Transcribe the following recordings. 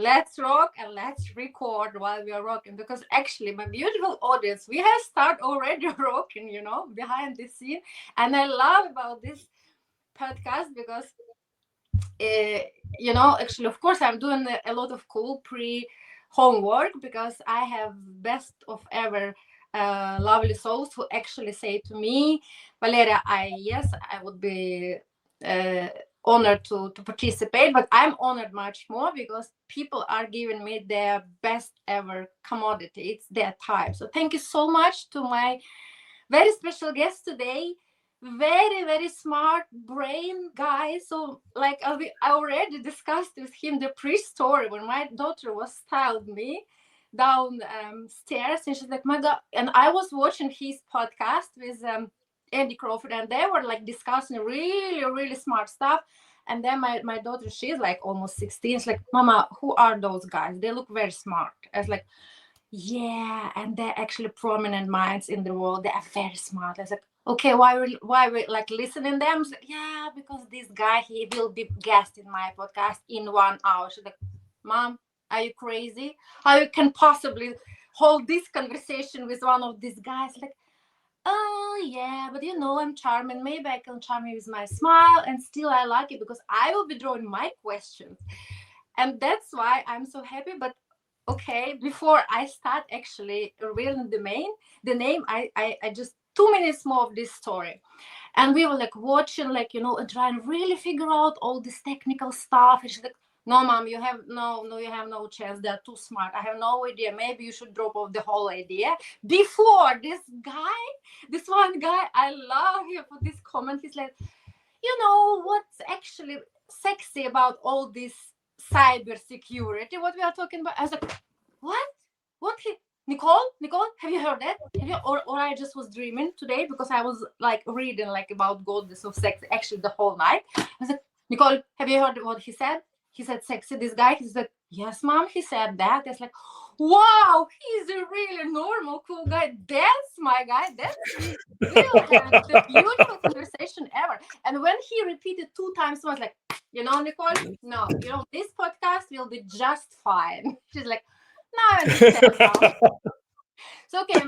let's rock and let's record while we are rocking, because actually my beautiful audience, we have started already rocking, behind the scene. And I love about this podcast because actually, of course, I'm doing a lot of cool homework, because I have best of ever lovely souls who actually say to me, Valeria, I would be honored to participate, but I'm honored much more because people are giving me their best ever commodity. It's their time. So thank you so much to my very special guest today. Very, very smart brain guy. So like I already discussed with him the pre-story when my daughter was styled me down stairs, and she's like, my God. And I was watching his podcast with Andy Crawford, and they were like discussing really, really smart stuff. And then my daughter, she's like almost 16. She's like, Mama, who are those guys? They look very smart. I was like, yeah, and they're actually prominent minds in the world. They are very smart. I was like, okay, why we like listening to them? Like, yeah, because this guy, he will be guest in my podcast in 1 hour. She's like, Mom, are you crazy? How you can possibly hold this conversation with one of these guys? Like, oh yeah, but I'm charming. Maybe I can charm you with my smile, and still I like it because I will be drawing my questions, and that's why I'm so happy. But okay, before I start actually revealing the name, I just 2 minutes more of this story. And we were like watching, like, and trying to really figure out all this technical stuff. And she's like, no, Mom, you have no chance. They're too smart. I have no idea. Maybe you should drop off the whole idea. Before this one guy, I love him for this comment. He's like, what's actually sexy about all this cybersecurity, what we are talking about? I was like, what Nicole, have you heard that? Or I just was dreaming today, because I was like reading like about goddess of sex actually the whole night. I was like, Nicole, have you heard what he said? He said sexy, this guy. He's like, yes, Mom, he said that. It's like, wow, he's a really normal, cool guy. That's my guy. That's we'll have the beautiful conversation ever. And when he repeated 2 times, I was like, Nicole, no, this podcast will be just fine. She's like, no, I understand now. So okay,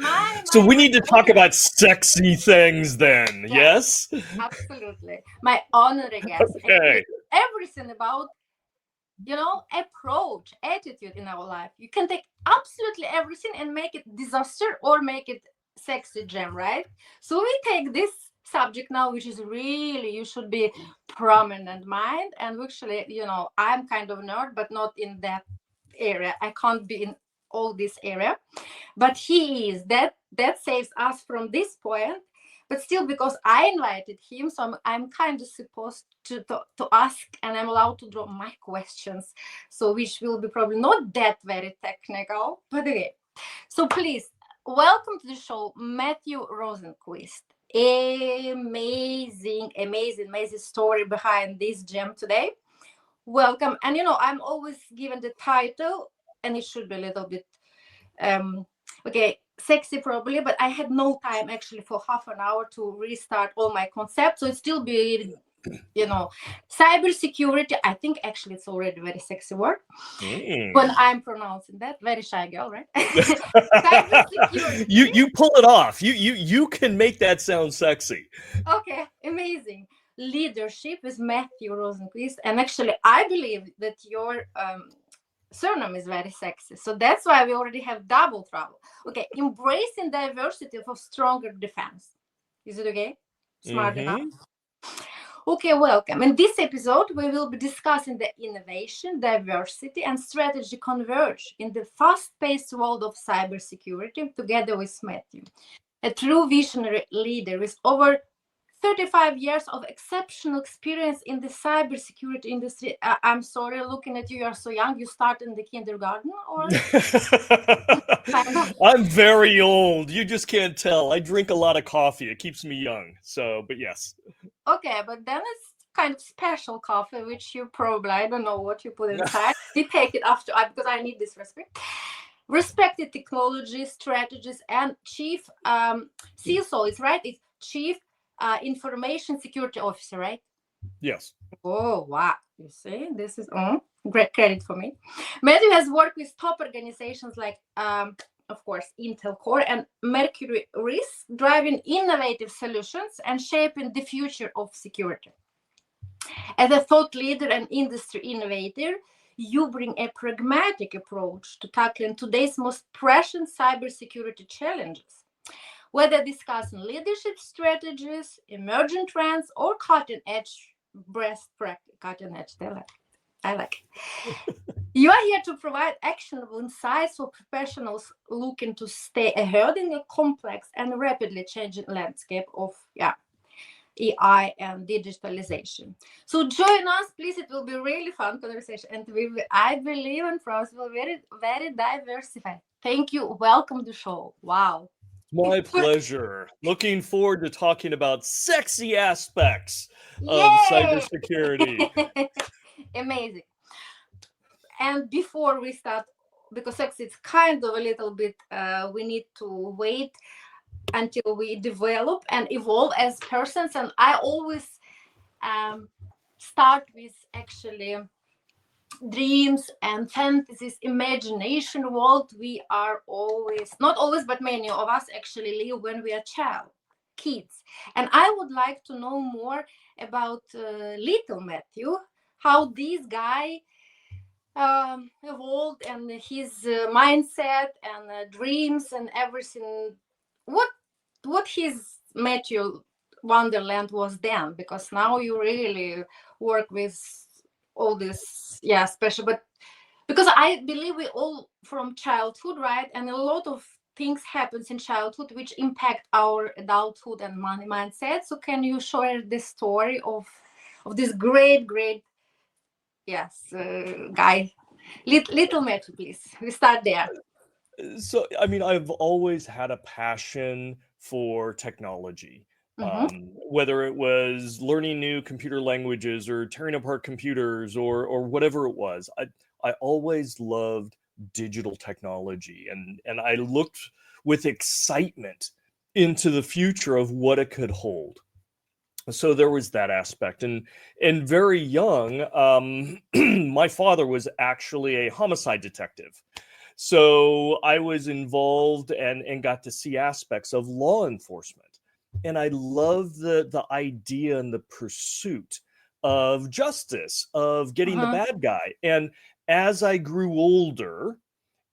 so we need to talk about sexy things then. Yes? Absolutely. My honorary guest. Okay. Everything about approach, attitude in our life. You can take absolutely everything and make it disaster or make it sexy gem, right? So we take this subject now, which is really, you should be prominent mind. And actually, I'm kind of nerd, but not in that area. I can't be in all this area, but he is. That saves us from this point. But still, because I invited him, so I'm kind of supposed to ask, and I'm allowed to draw my questions, so which will be probably not that very technical. But okay, so please welcome to the show, Matthew Rosenquist. Amazing story behind this gem today. Welcome. And I'm always given the title, and it should be a little bit okay, sexy probably, but I had no time actually for half an hour to restart all my concepts. So it still be, cybersecurity. I think actually it's already a very sexy word when I'm pronouncing that. Very shy girl, right? Cybersecurity. You pull it off. You can make that sound sexy. Okay, amazing. Leadership with Matthew Rosenquist, and actually I believe that your surname is very sexy, so that's why we already have double trouble. Okay, embracing diversity for stronger defense. Is it okay? Smart enough? Okay, welcome. In this episode, we will be discussing the innovation, diversity, and strategy converge in the fast-paced world of cybersecurity together with Matthew, a true visionary leader with over 35 years of exceptional experience in the cybersecurity industry. I'm sorry, looking at you, you're so young. You start in the kindergarten, or? I'm very old. You just can't tell. I drink a lot of coffee. It keeps me young. So, but yes. Okay, but then it's kind of special coffee, which you probably, I don't know what you put inside. We take it after, because I need this respect. Respected technology, strategist, and chief CISO, is right? It's chief information security officer, right? Yes. Oh, wow. You see, this is Great credit for me. Matthew has worked with top organizations like, of course, Intel Core and Mercury Risk, driving innovative solutions and shaping the future of security. As a thought leader and industry innovator, you bring a pragmatic approach to tackling today's most pressing cybersecurity challenges. Whether discussing leadership strategies, emerging trends, or cutting-edge best practice, cutting-edge, I like. You are here to provide actionable insights for professionals looking to stay ahead in a complex and rapidly changing landscape of AI and digitalization. So join us, please. It will be a really fun conversation, and I believe and promise will be very, very diversified. Thank you. Welcome to the show. Wow. My pleasure. Looking forward to talking about sexy aspects of Yay! cybersecurity. Amazing. And before we start, because it's kind of a little bit, we need to wait until we develop and evolve as persons. And I always start with actually dreams and fantasies, imagination world we are always, not always, but many of us actually live when we are kids. And I would like to know more about little Matthew, how this guy evolved and his mindset and dreams and everything. What his Matthew Wonderland was then, because now you really work with all this special, but because I believe we all from childhood, right, and a lot of things happens in childhood which impact our adulthood and money mindset. So can you share the story of this great guy, little Matthew, please? We start there. So, I mean, I've always had a passion for technology. Whether it was learning new computer languages or tearing apart computers or whatever it was, I always loved digital technology, and I looked with excitement into the future of what it could hold. So there was that aspect, and very young, my father was actually a homicide detective. So I was involved and got to see aspects of law enforcement. And I love the idea and the pursuit of justice, of getting the bad guy. And as I grew older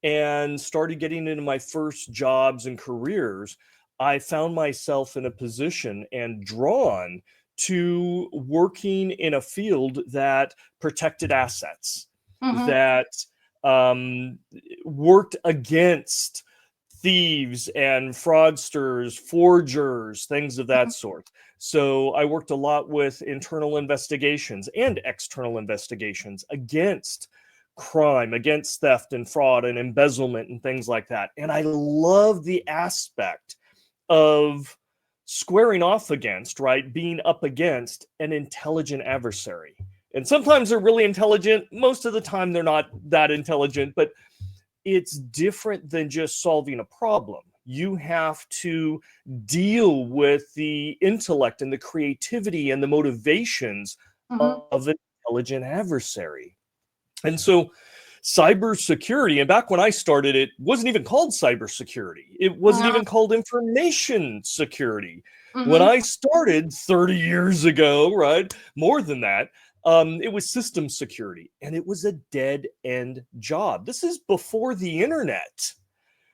and started getting into my first jobs and careers, I found myself in a position and drawn to working in a field that protected assets, that worked against thieves and fraudsters, forgers, things of that sort. So I worked a lot with internal investigations and external investigations against crime, against theft and fraud and embezzlement and things like that. And I love the aspect of squaring off against, right, being up against an intelligent adversary. And sometimes they're really intelligent. Most of the time they're not that intelligent, but it's different than just solving a problem. You have to deal with the intellect and the creativity and the motivations of an intelligent adversary. And so cybersecurity, and back when I started, it wasn't even called cybersecurity. It wasn't even called information security. When I started 30 years ago, right, more than that, it was system security, and it was a dead-end job. This is before the internet,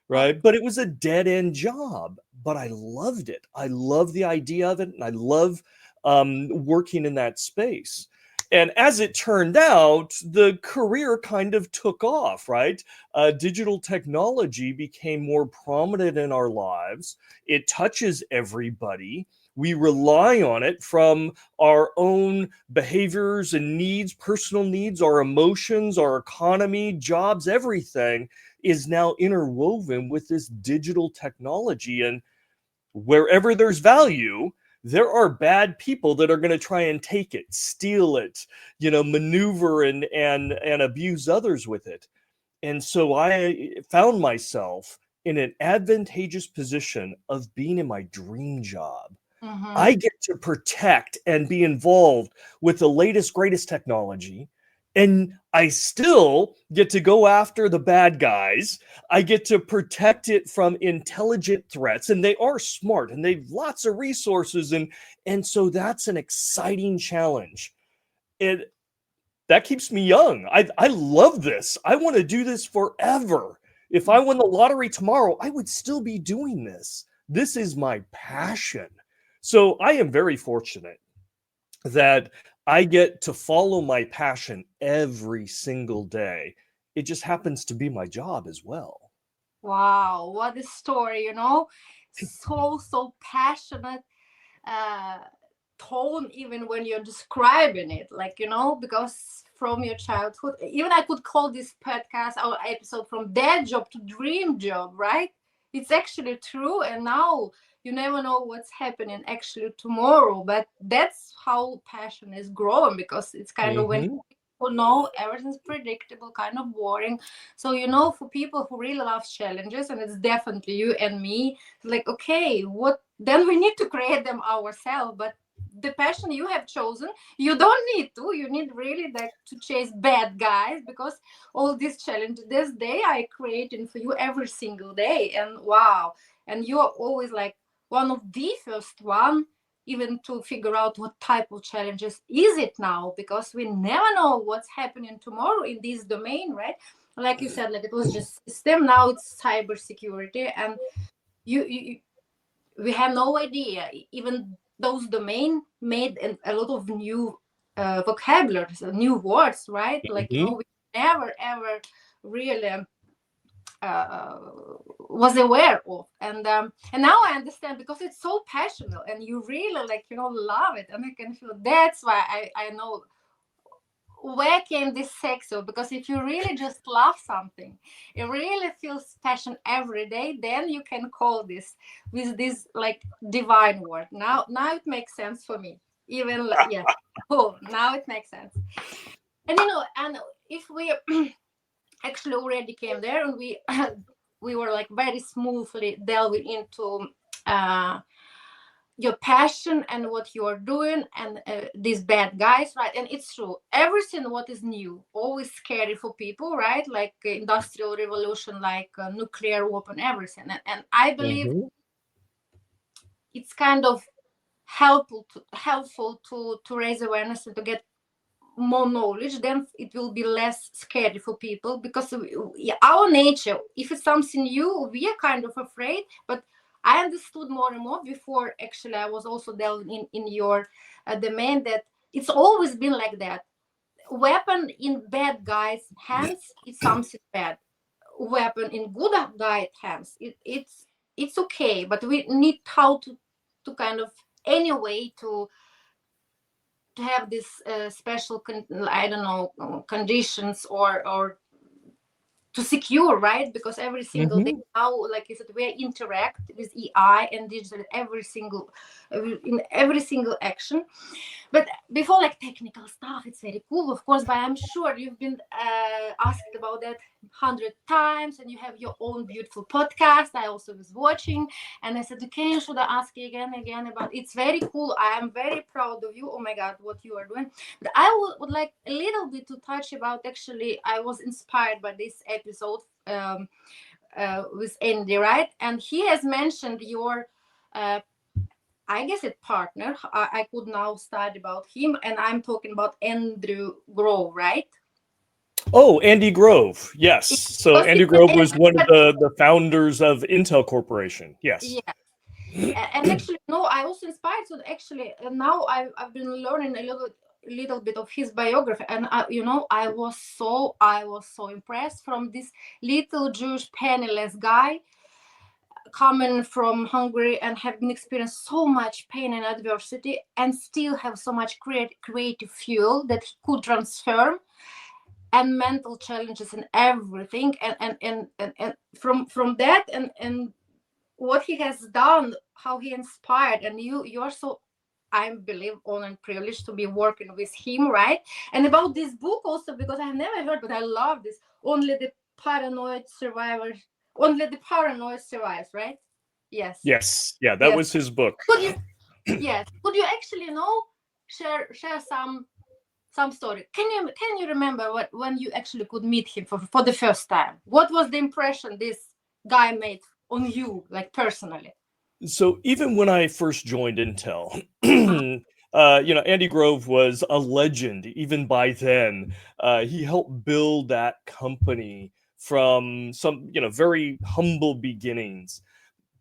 right? But it was a dead-end job, but I loved it. I love the idea of it, and I love working in that space. And as it turned out, the career kind of took off, right? Digital technology became more prominent in our lives. It touches everybody. We rely on it from our own behaviors and needs, personal needs, our emotions, our economy, jobs, everything is now interwoven with this digital technology. And wherever there's value, there are bad people that are going to try and take it, steal it, maneuver and abuse others with it. And so I found myself in an advantageous position of being in my dream job. I get to protect and be involved with the latest, greatest technology And I still get to go after the bad guys. I get to protect it from intelligent threats, and they are smart and they've lots of resources. And so that's an exciting challenge. And that keeps me young. I love this. I want to do this forever. If I won the lottery tomorrow, I would still be doing this. This is my passion. So I am very fortunate that I get to follow my passion every single day. It just happens to be my job as well. Wow, what a story, you know. So passionate uh tone even when you're describing it, like, you know, because from your childhood, even I could call this podcast, our episode, from dead job to dream job, right? It's actually true. And now you never know what's happening actually tomorrow, but that's how passion is growing, because it's kind of when Mhm. people know everything's predictable, kind of boring. So, you know, for people who really love challenges, and it's definitely you and me, like, okay, what then, we need to create them ourselves. But the passion you have chosen, you don't need to, you need really like to chase bad guys, because all these challenges they are creating for you every single day. And wow, and you are always like one of the first one even to figure out what type of challenges is it now, because we never know what's happening tomorrow in this domain, right? Like you said, like it was just system, now it's cybersecurity. And you we have no idea. Even those domain made a lot of new vocabularies, new words, right? Like, you know, Mhm. we never ever really uh, was aware of. And now I understand, because it's so passionate and you really, like, you know, love it. And I can feel that's why I know where came this sex of, because if you really just love something, it really feels passion every day, then you can call this with this like divine word. Now it makes sense for me, even yeah. Oh, now it makes sense. And you know, and if we actually already came there, and we we were like very smoothly delving into uh your passion and what you are doing, and these bad guys, right? And it's true, everything what is new always scary for people, right? Like industrial revolution, like nuclear weapon, everything. And I believe Mhm. it's kind of helpful to raise awareness and to get more knowledge, then it will be less scary for people, because yeah, our nature, if it's something new, we are kind of afraid. But I understood more and more before actually I was also delving in your domain, that it's always been like that. Weapon in bad guys hands, it's something bad. Weapon in good guy hands, it's okay. But we need how to kind of anyway to have this special I don't know, conditions, or to secure, right? Because every single day Mhm. now, like you said, we interact with AI and digital every single in every single action. But before, like technical stuff, it's very cool, of course, but I'm sure you've been asked about that 100 times, and you have your own beautiful podcast. I also was watching, and I said, okay, should I ask you again about it's very cool. I am very proud of you. Oh my God, what you are doing. But I would like a little bit to touch about, actually, I was inspired by this episode with Andy, right? And he has mentioned your uh, I guess it partner. I could now start about him, and I'm talking about Andrew Grove, right? Oh, Andy Grove. Yes. So Because Andy it's Grove was one of but the founders of Intel Corporation. Yes. yeah, and actually, no, I was inspired. So actually, now I've been learning a little bit of his biography, and you know, I was so impressed from this little Jewish penniless guy coming from Hungary and having experienced so much pain and adversity, and still have so much creative fuel that he could transform, and mental challenges and everything. And from that, and what he has done, how he inspired. And you're so, I believe, honored and privileged to be working with him, right? And about this book also, because I have never heard, but I love this. Only the paranoid survives, right? Yes. Yes. Yeah, that Yes. was his book. Could you, yes, could you actually, share some story. Can you remember when you actually could meet him for the first time? What was the impression this guy made on you, like personally? So even when I first joined Intel, Uh-huh. Andy Grove was a legend even by then. He helped build that company from some, very humble beginnings,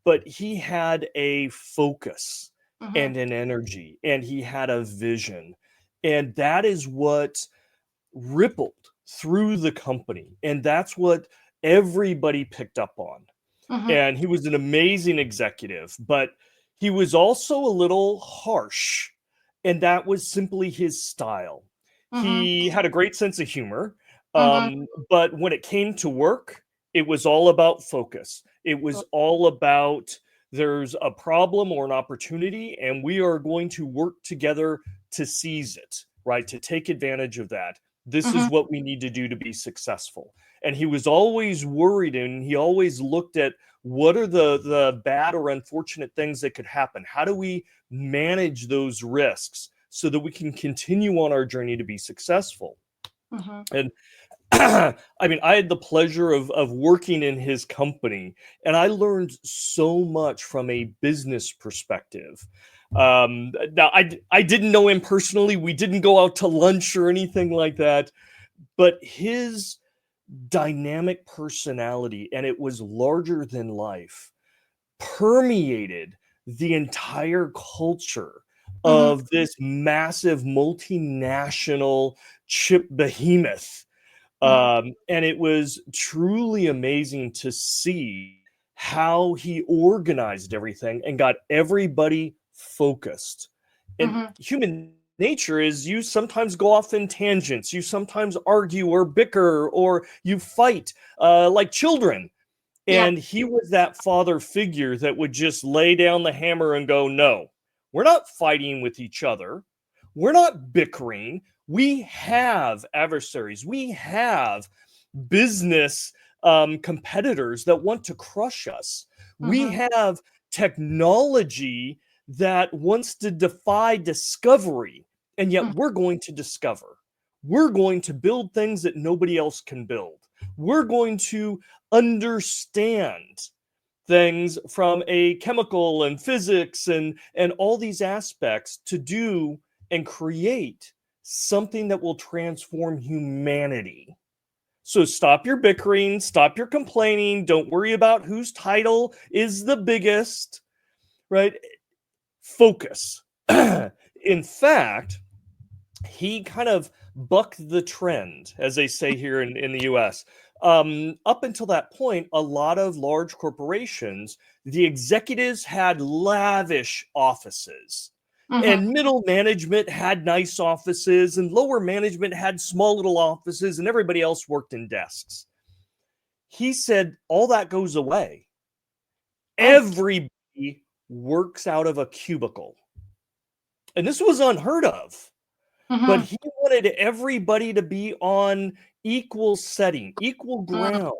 but he had a focus Mm-hmm. and an energy, and he had a vision. And that is what rippled through the company. And that's what everybody picked up on. Mm-hmm. And he was an amazing executive, but he was also a little harsh, and that was simply his style. Mm-hmm. He had a great sense of humor, Mm-hmm. but when it came to work, it was all about focus. It was all about there's a problem or an opportunity, and we are going to work together to seize it, right? To take advantage of that. This Mm-hmm. is what we need to do to be successful. And he was always worried, and he always looked at what are the bad or unfortunate things that could happen? How do we manage those risks so that we can continue on our journey to be successful? Mm-hmm. And I mean, I had the pleasure of working in his company, and I learned so much from a business perspective. Now, I didn't know him personally. We didn't go out to lunch or anything like that, but his dynamic personality, and it was larger than life, permeated the entire culture Mm-hmm. of this massive multinational chip behemoth. Mm-hmm. And it was truly amazing to see how he organized everything and got everybody focused. And Mm-hmm. human nature is you sometimes go off in tangents, you sometimes argue or bicker or you fight like children. Yeah. And he was that father figure that would just lay down the hammer and go, no, we're not fighting with each other. We're not bickering. We have adversaries. We have business competitors that want to crush us. We Mm-hmm. have technology that wants to defy discovery, and yet we're going to discover. We're going to build things that nobody else can build. We're going to understand things from a chemical and physics and all these aspects to do and create something that will transform humanity. So stop your bickering, stop your complaining, don't worry about whose title is the biggest, right? Focus. In fact, he kind of bucked the trend, as they say here in the US. Up until that point, a lot of large corporations, the executives had lavish offices, Mm-hmm. and middle management had nice offices, and lower management had small little offices, and everybody else worked in desks. He said all that goes away. Oh. Everybody works out of a cubicle. And this was unheard of. But Mm-hmm. he wanted everybody to be on equal setting, equal Mm. ground.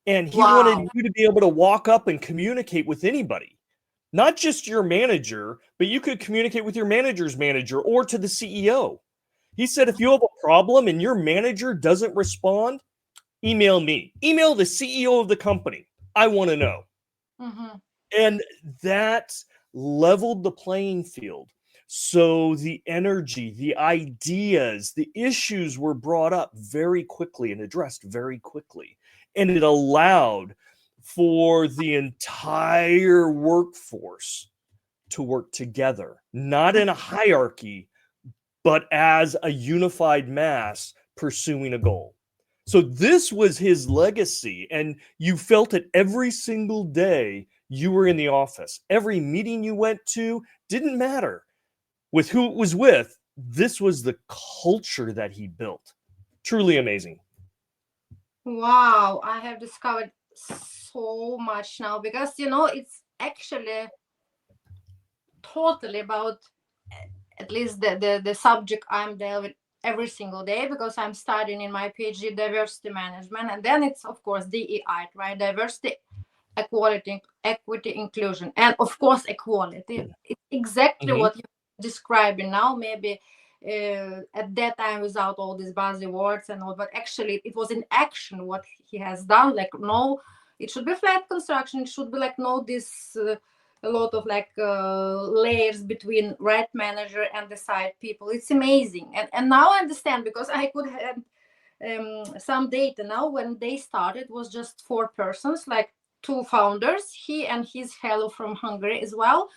And he wanted Wow. you to be able to walk up and communicate with anybody, not just your manager, but you could communicate with your manager's manager or to the CEO. He said, if you have a problem and your manager doesn't respond, email me, email the CEO of the company. I want to know. Mm-hmm. And that leveled the playing field. So the energy, the ideas, the issues were brought up very quickly and addressed very quickly. And it allowed for the entire workforce to work together, not in a hierarchy, but as a unified mass pursuing a goal. So this was his legacy, and you felt it every single day you were in the office. Every meeting you went to didn't matter with who it was with. This was the culture that he built. Truly amazing. Wow, I have discovered so much now because it's actually totally about at least the subject I'm dealing with every single day because I'm studying in my PhD diversity management, and then it's of course DEI, right? Diversity, equity, inclusion, and of course equality. It's exactly Mhm. what you're describing now. Maybe at that time without all these buzzwords and all, but actually it was in action what he has done. Like, no, it should be flat construction. It should be like, no, this a lot of like layers between right manager and the side people. It's amazing. And now I understand, because I could have some data. Now when they started was just 4 persons, like 2 founders, he and his fellow from Hungary as well.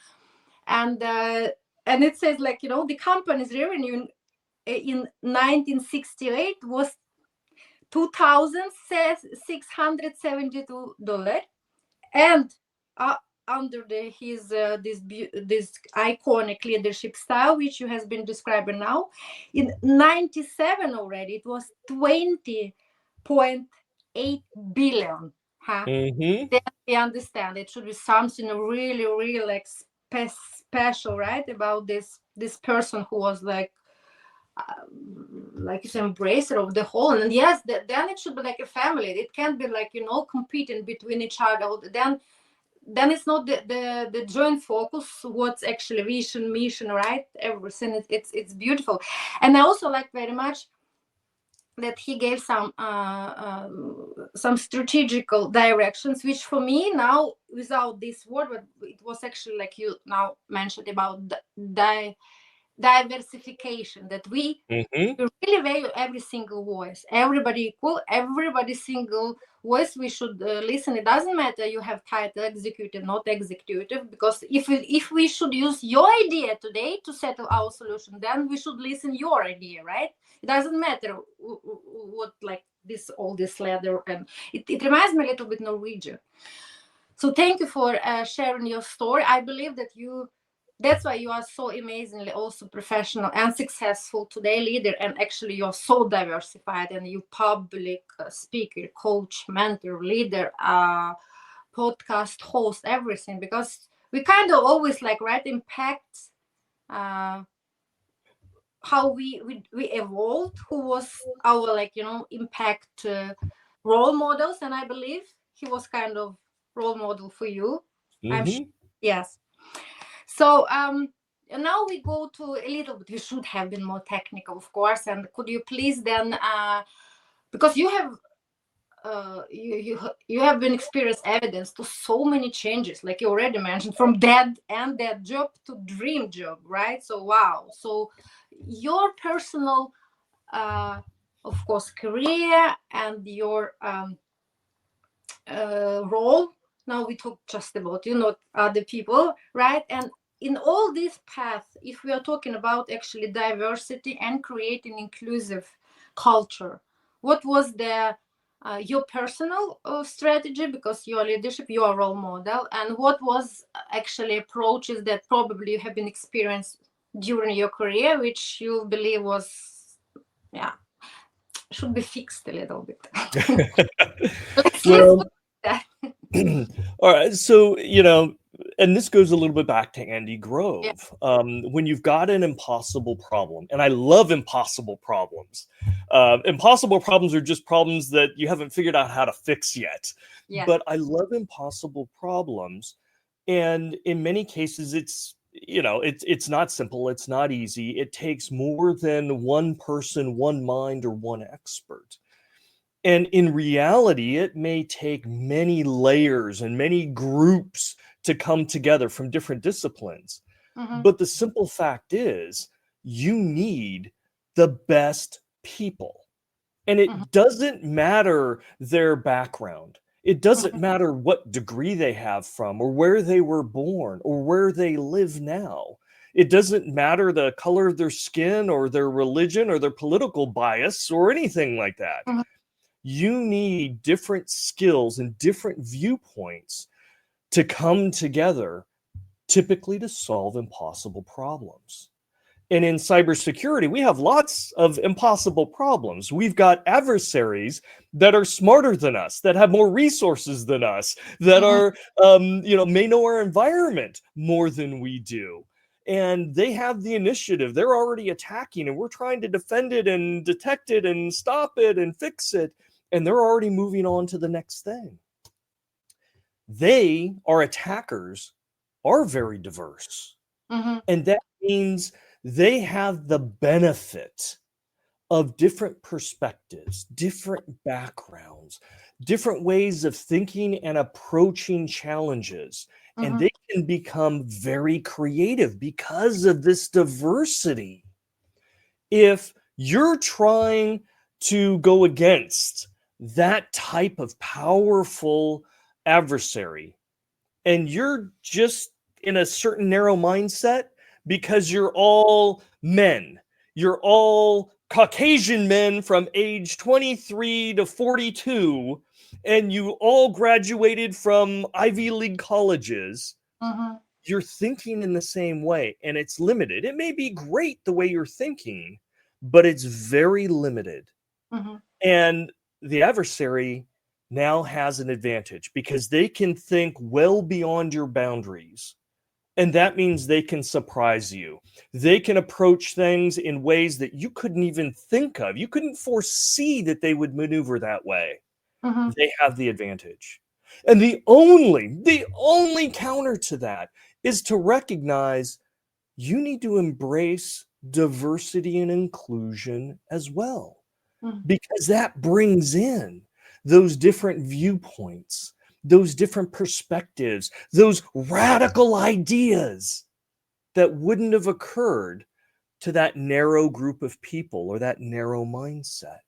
And it says, like, the company's revenue in 1968 was $2,672, and under his this iconic leadership style, which you has been describing now, in 97 already it was 20.8 billion. Then we understand it should be something really, really like special, right, about this person who was like it's an embracer of the whole. And yes, then it should be like a family. It can't be like, competing between each other. Then it's not the joint focus, what's actually vision, mission, right? Everything. It's beautiful. And I also like very much that he gave some strategical directions, which for me now, without this word, but it was actually like you now mentioned about diversification, that we really value every single voice, everybody equal, everybody single voice. We should listen. It doesn't matter you have title executive, not executive, because if we should use your idea today to settle our solution, then we should listen your idea, right? It doesn't matter what, like all this ladder. And it reminds me a little bit Norwegian. So thank you for sharing your story. I believe that that's why you are so amazingly also professional and successful today leader, and actually you're so diversified, and you public speaker, coach, mentor, leader, podcast host, everything, because we kind of always like, right, impact how we evolved, who was our like impact role models. And I believe he was kind of role model for you. I'm sure. Yes. So now we go to a little bit, we should have been more technical, of course. And could you please then, because you have you have been experienced evidence to so many changes, like you already mentioned, from dead job to dream job, right? So wow. So your personal, of course, career and your role. Now we talk just about other people, right? And in all these paths, if we are talking about actually diversity and creating inclusive culture, what was your personal strategy, because your leadership, your role model, and what was actually approaches that probably you have been experienced during your career, which you believe was, should be fixed a little bit? Well, all right. So, and this goes a little bit back to Andy Grove. Yeah. When you've got an impossible problem, and I love impossible problems. Impossible problems are just problems that you haven't figured out how to fix yet. Yeah. But I love impossible problems. And in many cases, it's not simple. It's not easy. It takes more than one person, one mind, or one expert. And in reality, it may take many layers and many groups to come together from different disciplines. But the simple fact is, you need the best people. And it doesn't matter their background. It doesn't matter what degree they have from, or where they were born, or where they live now. It doesn't matter the color of their skin, or their religion, or their political bias, or anything like that. You need different skills and different viewpoints to come together, typically to solve impossible problems. And in cybersecurity, we have lots of impossible problems. We've got adversaries that are smarter than us, that have more resources than us, that are, may know our environment more than we do. And they have the initiative. They're already attacking, and we're trying to defend it and detect it and stop it and fix it. And they're already moving on to the next thing. They, our attackers, are very diverse. And that means they have the benefit of different perspectives, different backgrounds, different ways of thinking and approaching challenges. And they can become very creative because of this diversity. If you're trying to go against that type of powerful adversary, and you're just in a certain narrow mindset because you're all men, you're all Caucasian men from age 23 to 42, and you all graduated from Ivy League colleges, you're thinking in the same way, and it's limited. It may be great the way you're thinking, but it's very limited. And the adversary now has an advantage because they can think well beyond your boundaries. And that means they can surprise you. They can approach things in ways that you couldn't even think of. You couldn't foresee that they would maneuver that way. They have the advantage. And the only counter to that is to recognize you need to embrace diversity and inclusion as well, because that brings in those different viewpoints, those different perspectives, those radical ideas that wouldn't have occurred to that narrow group of people or that narrow mindset.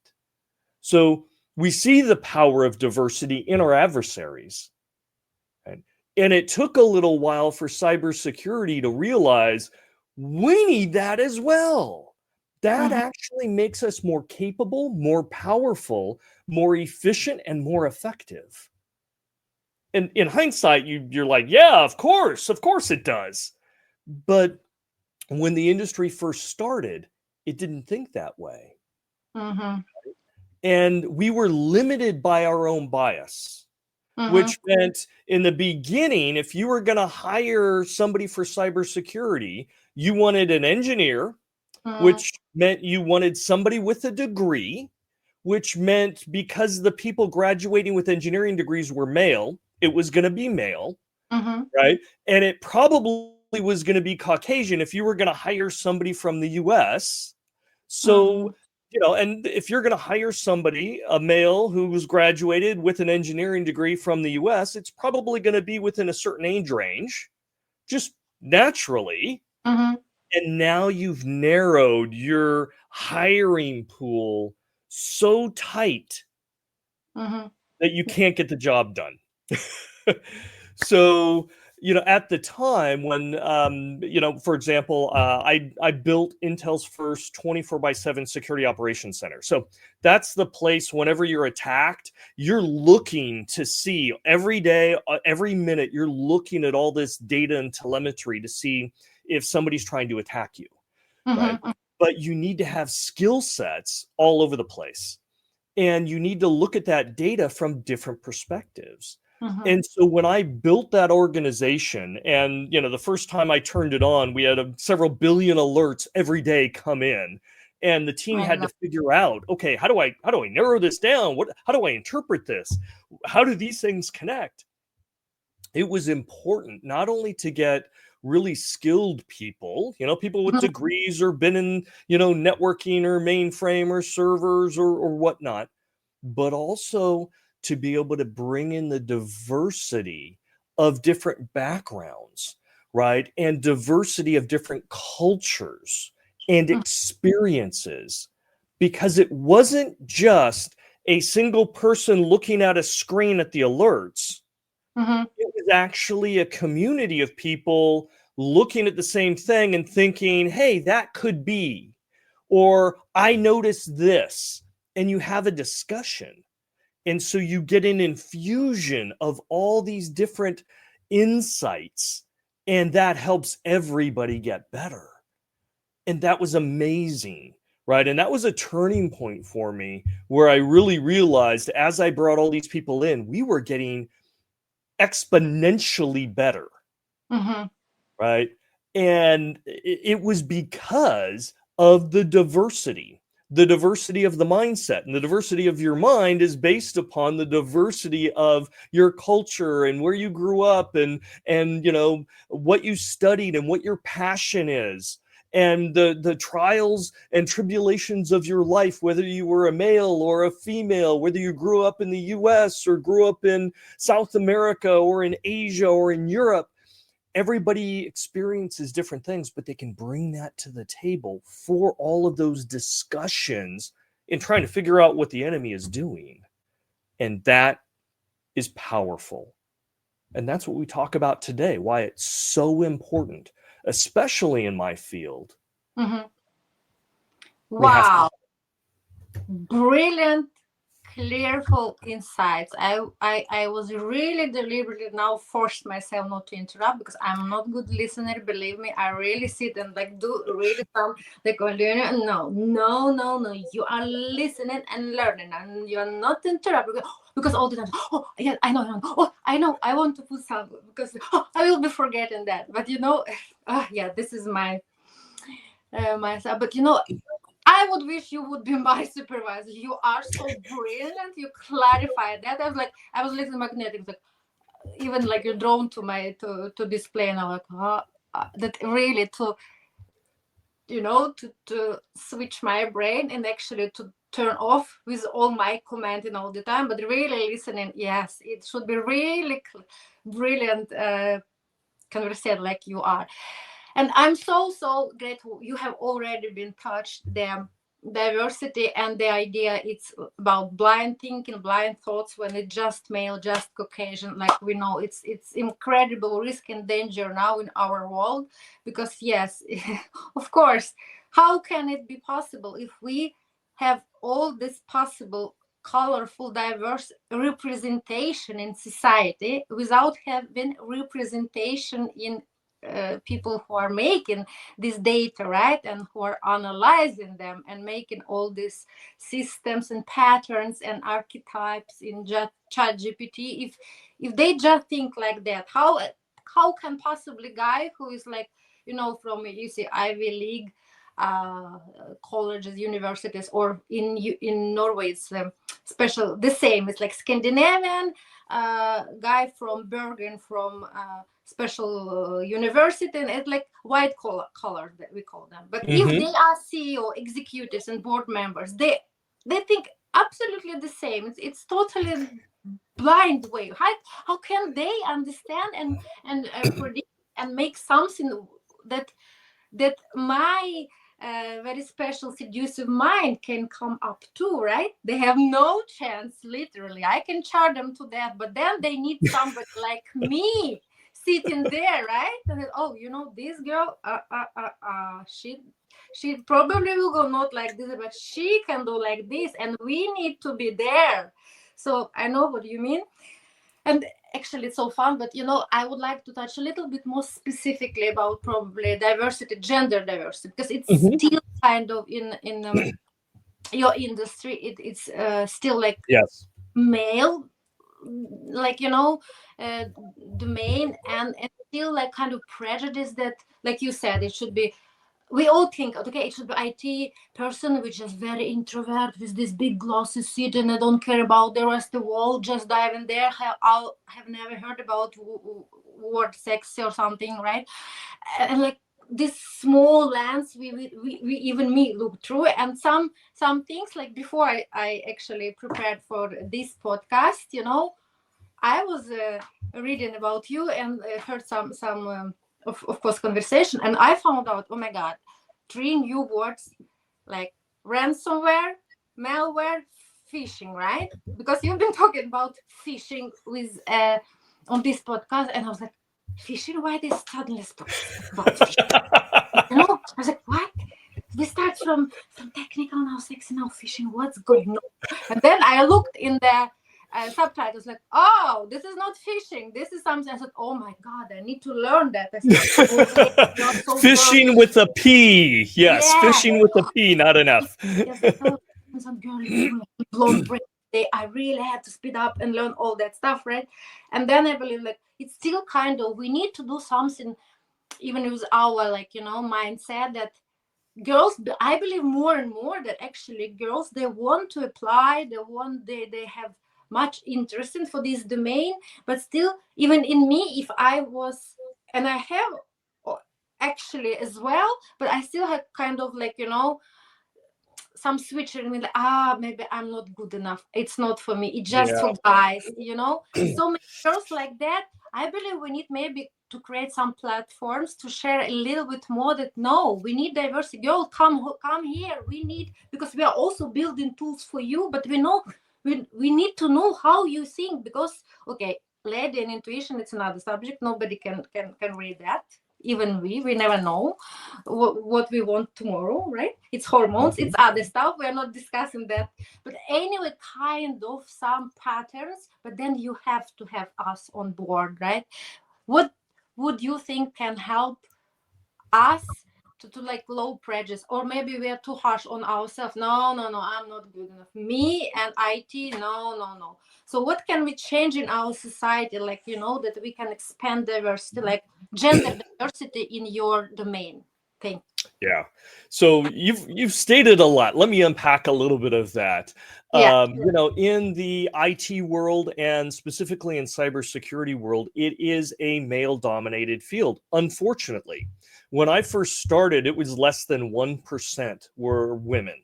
So we see the power of diversity in our adversaries. And it took a little while for cybersecurity to realize we need that as well. That actually makes us more capable, more powerful, more efficient, and more effective. And in hindsight, you're like, yeah, of course it does. But when the industry first started, it didn't think that way. And we were limited by our own bias, which meant in the beginning, if you were going to hire somebody for cybersecurity, you wanted an engineer, which meant you wanted somebody with a degree, which meant because the people graduating with engineering degrees were male, it was going to be male, right? And it probably was going to be Caucasian if you were going to hire somebody from the US. So, and if you're going to hire somebody, a male who was graduated with an engineering degree from the US, it's probably going to be within a certain age range, just naturally. And now you've narrowed your hiring pool so tight that you can't get the job done. So, at the time when, for example, I built Intel's first 24/7 security operations center. So that's the place whenever you're attacked, you're looking to see every day, every minute, you're looking at all this data and telemetry to see if somebody's trying to attack you, right? But you need to have skill sets all over the place. And you need to look at that data from different perspectives. And so when I built that organization, and the first time I turned it on, we had several billion alerts every day come in, and the team had to figure out, okay, how do I narrow this down? How do I interpret this? How do these things connect? It was important not only to get really skilled people, people with degrees or been in, networking or mainframe or servers or whatnot, but also to be able to bring in the diversity of different backgrounds, right? And diversity of different cultures and experiences, because it wasn't just a single person looking at a screen at the alerts. It was actually a community of people looking at the same thing and thinking, hey, that could be, or I noticed this, and you have a discussion. And so you get an infusion of all these different insights, and that helps everybody get better. And that was amazing, right? And that was a turning point for me where I really realized as I brought all these people in, we were getting exponentially better, right? And it was because of the diversity of the mindset. And the diversity of your mind is based upon the diversity of your culture and where you grew up and what you studied and what your passion is. and the trials and tribulations of your life, whether you were a male or a female, whether you grew up in the US or grew up in South America or in Asia or in Europe. Everybody experiences different things, but they can bring that to the table for all of those discussions in trying to figure out what the enemy is doing. And that is powerful. And that's what we talk about today, why it's so important, especially in my field. Mm-hmm. Wow. Brilliant, clearful insights. I was really deliberately now forced myself not to interrupt, because I'm not good listener. Believe me, I really sit and like do really some like no. You are listening and learning, and you are not interrupting, because all the time, oh yeah, I know, I want to put some, because I will be forgetting that. But yeah, this is my myself. But I would wish you would be my supervisor. You are so brilliant. You clarified that. I was listening magnetic, like even like you're drawn to my to display, and I'm like, that really to switch my brain and actually to turn off with all my commenting all the time, but really listening. Yes, it should be really brilliant conversation like you are. And I'm so grateful you have already been touched the diversity and the idea it's about blind thinking, blind thoughts, when it's just male, just Caucasian. Like we know it's incredible risk and danger now in our world, because yes, of course, how can it be possible if we have all this possible colorful, diverse representation in society without having representation in people who are making this data, right, and who are analyzing them and making all these systems and patterns and archetypes in chat GPT. If they just think like that, how can possibly guy who is like from Ivy League colleges, universities, or in Norway it's special, the same, it's like Scandinavian guy from Bergen, from special university, and it's like white collar that we call them. But if they are CEO, executives, and board members, they think absolutely the same. It's totally blind way. How can they understand and predict and make something that my very special seductive mind can come up to, right? They have no chance, literally. I can charge them to death, but then they need somebody like me sitting there, right? And this girl, she probably will go not like this, but she can do like this, and we need to be there. So I know what you mean. And actually it's so fun, but I would like to touch a little bit more specifically about probably diversity, gender diversity, because it's still kind of in your industry, it's still like yes, male, like domain, and still like kind of prejudice that, like you said, it should be, we all think, okay, it should be IT person, which is very introvert with this big glossy suit, and I don't care about the rest of the world, just dive in there. I have never heard about word sexy or something, right? And like this small lens, we even me look through, and some things, like before I actually prepared for this podcast, I was reading about you and heard some of course conversation, and I found out, oh my god, 3 new words like ransomware, malware, phishing, right? Because you've been talking about phishing with on this podcast, and I was like, phishing? Why they suddenly spoke about phishing? I was like, what? We start from technical, now sexy, now phishing. What's going on? And then I looked in the subtitles, like, oh, this is not phishing, this is something. I said, oh my god, I need to learn that. I said, so fishing with a P. Yes, yeah. fishing with a P, not enough. Yes, some girly blonde brain. I really had to speed up and learn all that stuff, right? And then I believe like it's still kind of, we need to do something, even with our mindset, that girls, I believe more and more that actually girls, they want to apply, they have much interest in for this domain. But still, even in me, if I was, and I have actually as well, but I still have kind of like, some switcher in me, like, maybe I'm not good enough. It's not for me. It's just Yeah. for guys. So many girls like that. I believe we need maybe to create some platforms to share a little bit more that no, we need diversity. Girl, come here. We need, because we are also building tools for you, but we need to know how you think, because okay, lady and intuition, it's another subject. Nobody can read that. Even we never know what we want tomorrow, right? It's hormones, it's other stuff, we're not discussing that, but anyway, kind of some patterns, but then you have to have us on board, right? What would you think can help us to like low prejudice, or maybe we are too harsh on ourselves? No, I'm not good enough, me and IT, no. So what can we change in our society, like that we can expand diversity, like gender diversity in your domain? Thank Yeah. So you've stated a lot. Let me unpack a little bit of that. Yeah. In the IT world and specifically in cybersecurity world, it is a male-dominated field. Unfortunately, when I first started, it was less than 1% were women.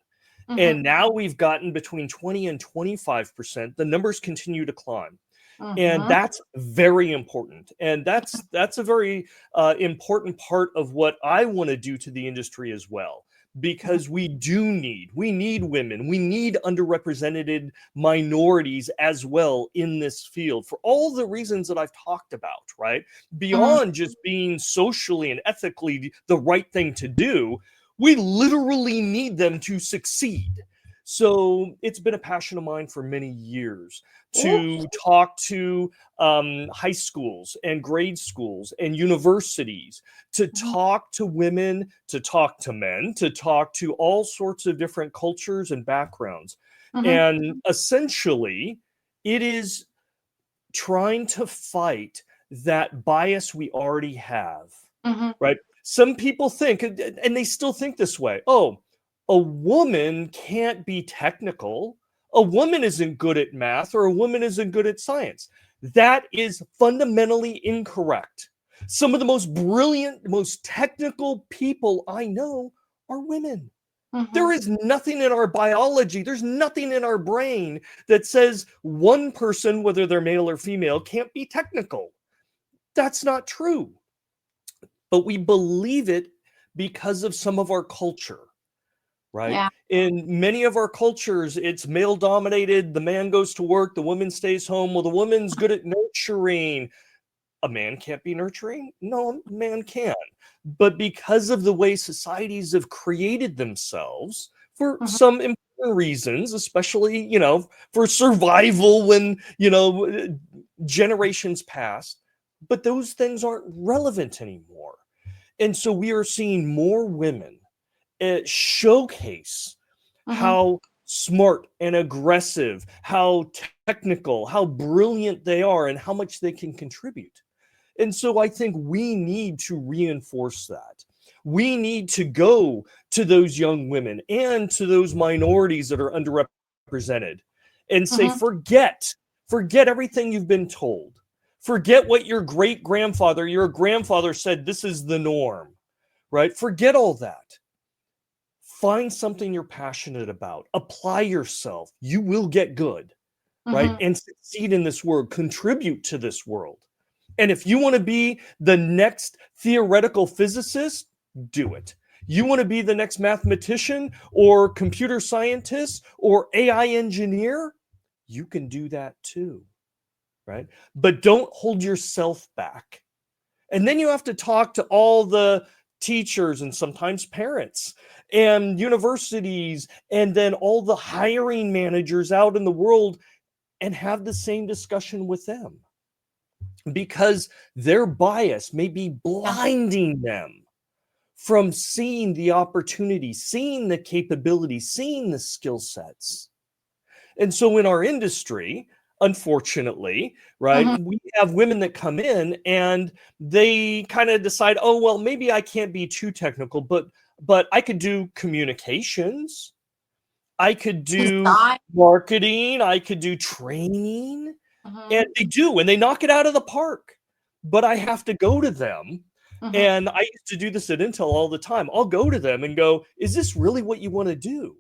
And now we've gotten between 20 and 25%. The numbers continue to climb. And that's very important. And that's a very important part of what I want to do to the industry as well. Because we need women, we need underrepresented minorities as well in this field for all the reasons that I've talked about, right? Beyond just being socially and ethically the right thing to do, we literally need them to succeed. So it's been a passion of mine for many years to talk to high schools and grade schools and universities, to talk to women, to talk to men, to talk to all sorts of different cultures and backgrounds. And essentially, it is trying to fight that bias we already have, right? Some people think, and they still think this way, oh, a woman can't be technical. A woman isn't good at math, or a woman isn't good at science. That is fundamentally incorrect. Some of the most brilliant, most technical people I know are women. There is nothing in our biology, there's nothing in our brain that says one person, whether they're male or female, can't be technical. That's not true. But we believe it because of some of our culture. Right? Yeah. In many of our cultures, it's male dominated. The man goes to work, the woman stays home. Well, the woman's good at nurturing. A man can't be nurturing? No, a man can. But because of the way societies have created themselves for some important reasons, especially, for survival when, generations past, but those things aren't relevant anymore. And so we are seeing more women showcase how smart and aggressive, how technical, how brilliant they are, and how much they can contribute. And so I think we need to reinforce that. We need to go to those young women and to those minorities that are underrepresented and say, forget everything you've been told. Forget what your your grandfather said, this is the norm, right? Forget all that. Find something you're passionate about. Apply yourself. You will get good, right? And succeed in this world. Contribute to this world. And if you want to be the next theoretical physicist, do it. You want to be the next mathematician or computer scientist or AI engineer, you can do that too, right? But don't hold yourself back. And then you have to talk to all the teachers and sometimes parents and universities and then all the hiring managers out in the world and have the same discussion with them, because their bias may be blinding them from seeing the opportunity, seeing the capability, seeing the skill sets. And so in our industry, unfortunately, right, we have women that come in and they kind of decide, oh, well, maybe I can't be too technical, but I could do communications, I could do marketing, I could do training, and they do, and they knock it out of the park. But I have to go to them And I used to do this at Intel all the time. I'll go to them and go, is this really what you want to do?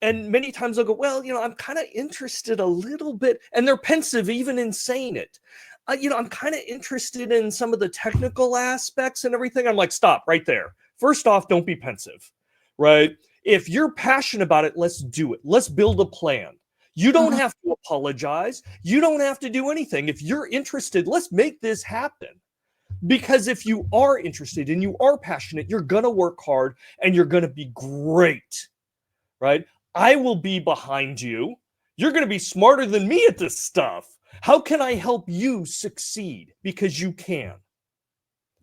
And many times I'll go, well, I'm kind of interested a little bit. And they're pensive even in saying it. I'm kind of interested in some of the technical aspects and everything. I'm like, stop right there. First off, don't be pensive, right? If you're passionate about it, let's do it. Let's build a plan. You don't have to apologize. You don't have to do anything. If you're interested, let's make this happen. Because if you are interested and you are passionate, you're going to work hard and you're going to be great, right? I will be behind you. You're going to be smarter than me at this stuff. How can I help you succeed? Because you can.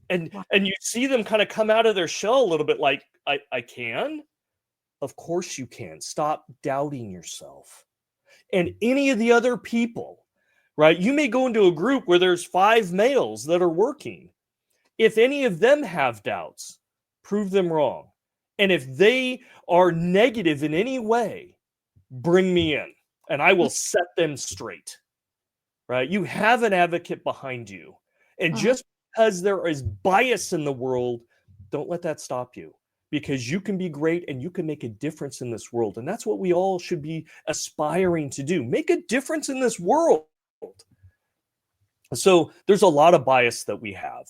And you see them kind of come out of their shell a little bit like, I can? Of course you can. Stop doubting yourself. And any of the other people, right? You may go into a group where there's 5 males that are working. If any of them have doubts, prove them wrong. And if they are negative in any way, bring me in and I will set them straight, right? You have an advocate behind you. And just because there is bias in the world, don't let that stop you, because you can be great and you can make a difference in this world. And that's what we all should be aspiring to do. Make a difference in this world. So there's a lot of bias that we have.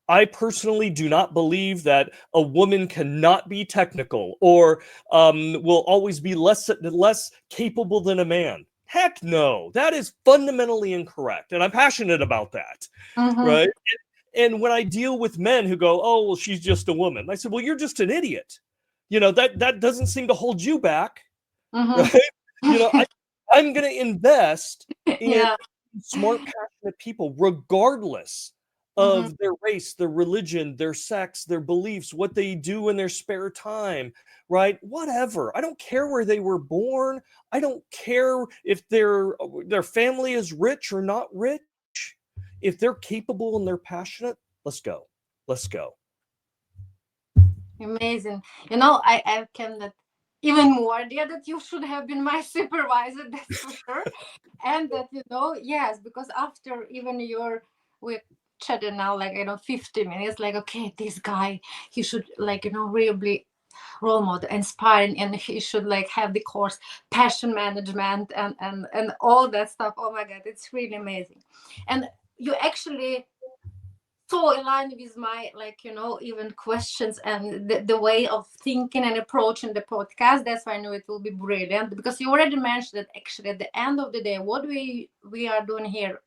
I personally do not believe that a woman cannot be technical or will always be less capable than a man. Heck no, that is fundamentally incorrect. And I'm passionate about that, right? And when I deal with men who go, oh, well, she's just a woman. I said, well, you're just an idiot. That doesn't seem to hold you back, right? I'm going to invest in smart, passionate people, regardless of their race, their religion, their sex, their beliefs, what they do in their spare time, right? Whatever. I don't care where they were born. I don't care if their family is rich or not rich. If they're capable and they're passionate, let's go. Let's go. Amazing. I can even more idea that you should have been my supervisor, that's for sure. And that, yes, because after even we chatted now, 50 minutes, okay, this guy, he should really role model, inspiring, and he should have the course passion management and all that stuff. Oh my God, it's really amazing. And you actually so aligned with my even questions and the way of thinking and approaching the podcast. That's why I knew it will be brilliant, because you already mentioned that actually at the end of the day, what we are doing here,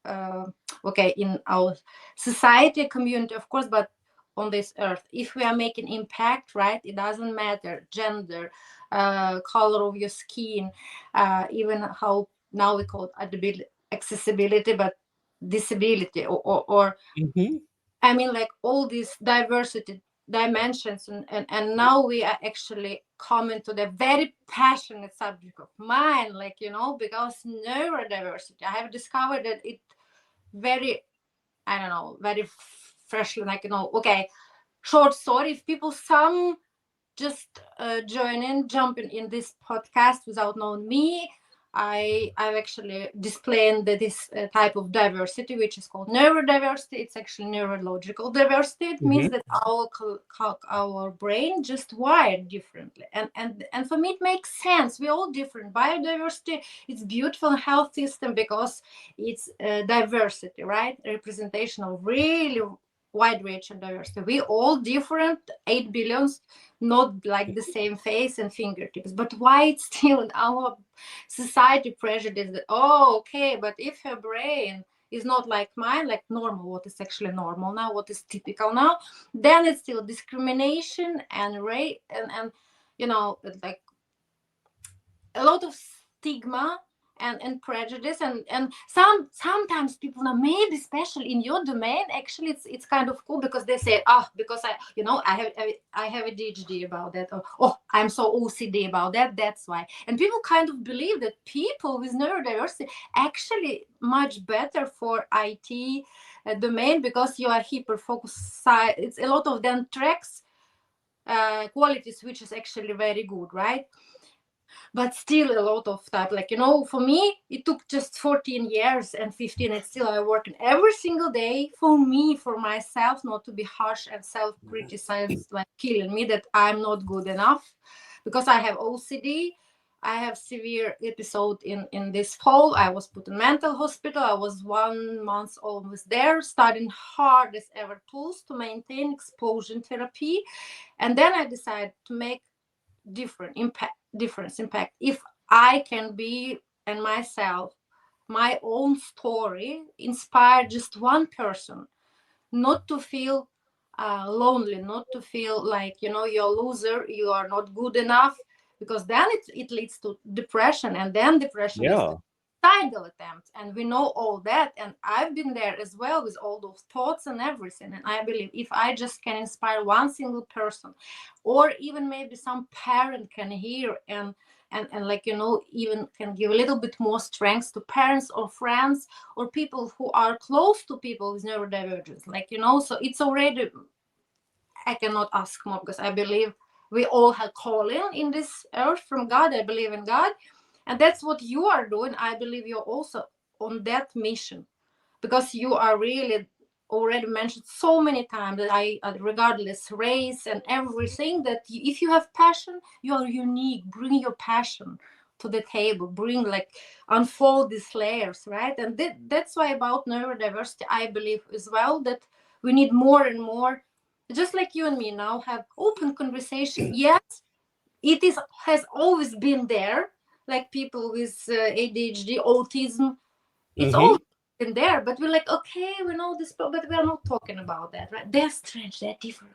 in our society, community, of course, but on this earth, if we are making impact, right, it doesn't matter gender, color of your skin, even how now we call it accessibility, but disability or I mean, all these diversity dimensions, and now we are actually coming to the very passionate subject of mine, because neurodiversity, I have discovered that it very, I don't know, very freshly, okay, short story, if people some just jumping in this podcast without knowing me, I've actually displaying this type of diversity, which is called neurodiversity. It's actually neurological diversity. It means that our brain just wired differently, and for me it makes sense. We're all different. Biodiversity, it's beautiful health system because it's diversity, right? Representation of really wide range and diversity. We all different, 8 billions, not like the same face and fingertips. But why it's still in our society prejudice that, okay, but if her brain is not like mine, like normal, what is actually normal now, what is typical now, then it's still discrimination and rape and like a lot of stigma and prejudice and sometimes people, now maybe especially in your domain, actually it's kind of cool because they say, because I have a DHD about that, or I'm so OCD about that, that's why. And people kind of believe that people with neurodiversity actually much better for IT domain because you are hyper focused. It's a lot of them tracks qualities, which is actually very good, right? but still a lot of stuff. Like, for me, it took just 14 years and 15, and still I work every single day for me, for myself, not to be harsh and self-criticize, like killing me that I'm not good enough, because I have OCD. I have severe episode in this fall. I was put in mental hospital. I was 1 month almost there, studying hardest ever tools to maintain exposure therapy. And then I decided to make difference impact. If I can be and myself, my own story, inspire just one person, not to feel lonely, not to feel like you're a loser, you are not good enough, because then it leads to depression, and then depression is Yeah. suicidal attempt, and we know all that, and I've been there as well with all those thoughts and everything. And I believe if I just can inspire one single person, or even maybe some parent can hear and like even can give a little bit more strength to parents or friends or people who are close to people with neurodivergence, so it's already, I cannot ask more, because I believe we all have calling in this earth from God. I believe in God, and that's what you are doing. I believe you're also on that mission, because you are really already mentioned so many times that regardless race and everything, that if you have passion, you are unique. Bring your passion to the table, bring, like, unfold these layers, right? And that's why about neurodiversity, I believe as well that we need more and more, just like you and me now, have open conversation. Yes, has always been there, like people with ADHD, autism, it's Hmm. always been there, but we're like, okay, we know this, but we're not talking about that, right? They're strange, they're different,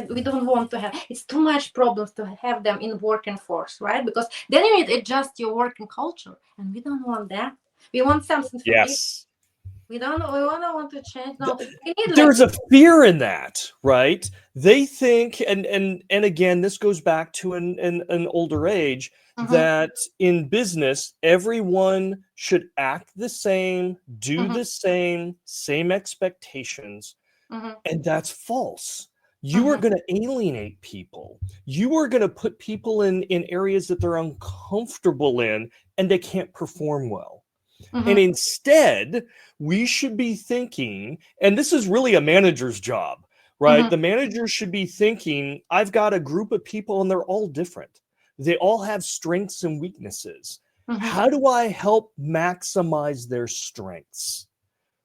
we don't want to have, it's too much problems to have them in working force, right? Because then you need to adjust your working culture, and we don't want that. We want something familiar. Yes. We don't want to change. No, we need, like, There's a fear in that, right? They think, and again, this goes back to an older age, mm-hmm, that in business, everyone should act the same, do mm-hmm, the same expectations, mm-hmm, and that's false. You are mm-hmm, going to alienate people. You are going to put people in areas that they're uncomfortable in, and they can't perform well. And mm-hmm, instead, we should be thinking, and this is really a manager's job, right? mm-hmm, The manager should be thinking, I've got a group of people and they're all different. They all have strengths and weaknesses. mm-hmm, How do I help maximize their strengths,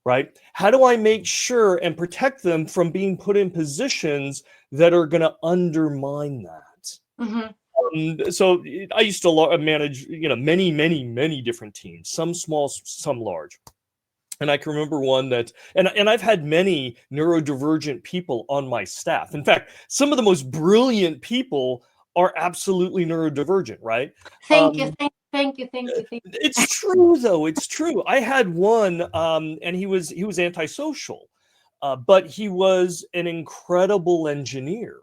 right? How do I make sure and protect them from being put in positions that are going to undermine that? mm-hmm. So I used to manage, many different teams, some small, some large. And I can remember one that, and I've had many neurodivergent people on my staff. In fact, some of the most brilliant people are absolutely neurodivergent, right? Thank you, thank you. It's true, though. It's true. I had one, and he was antisocial, but he was an incredible engineer.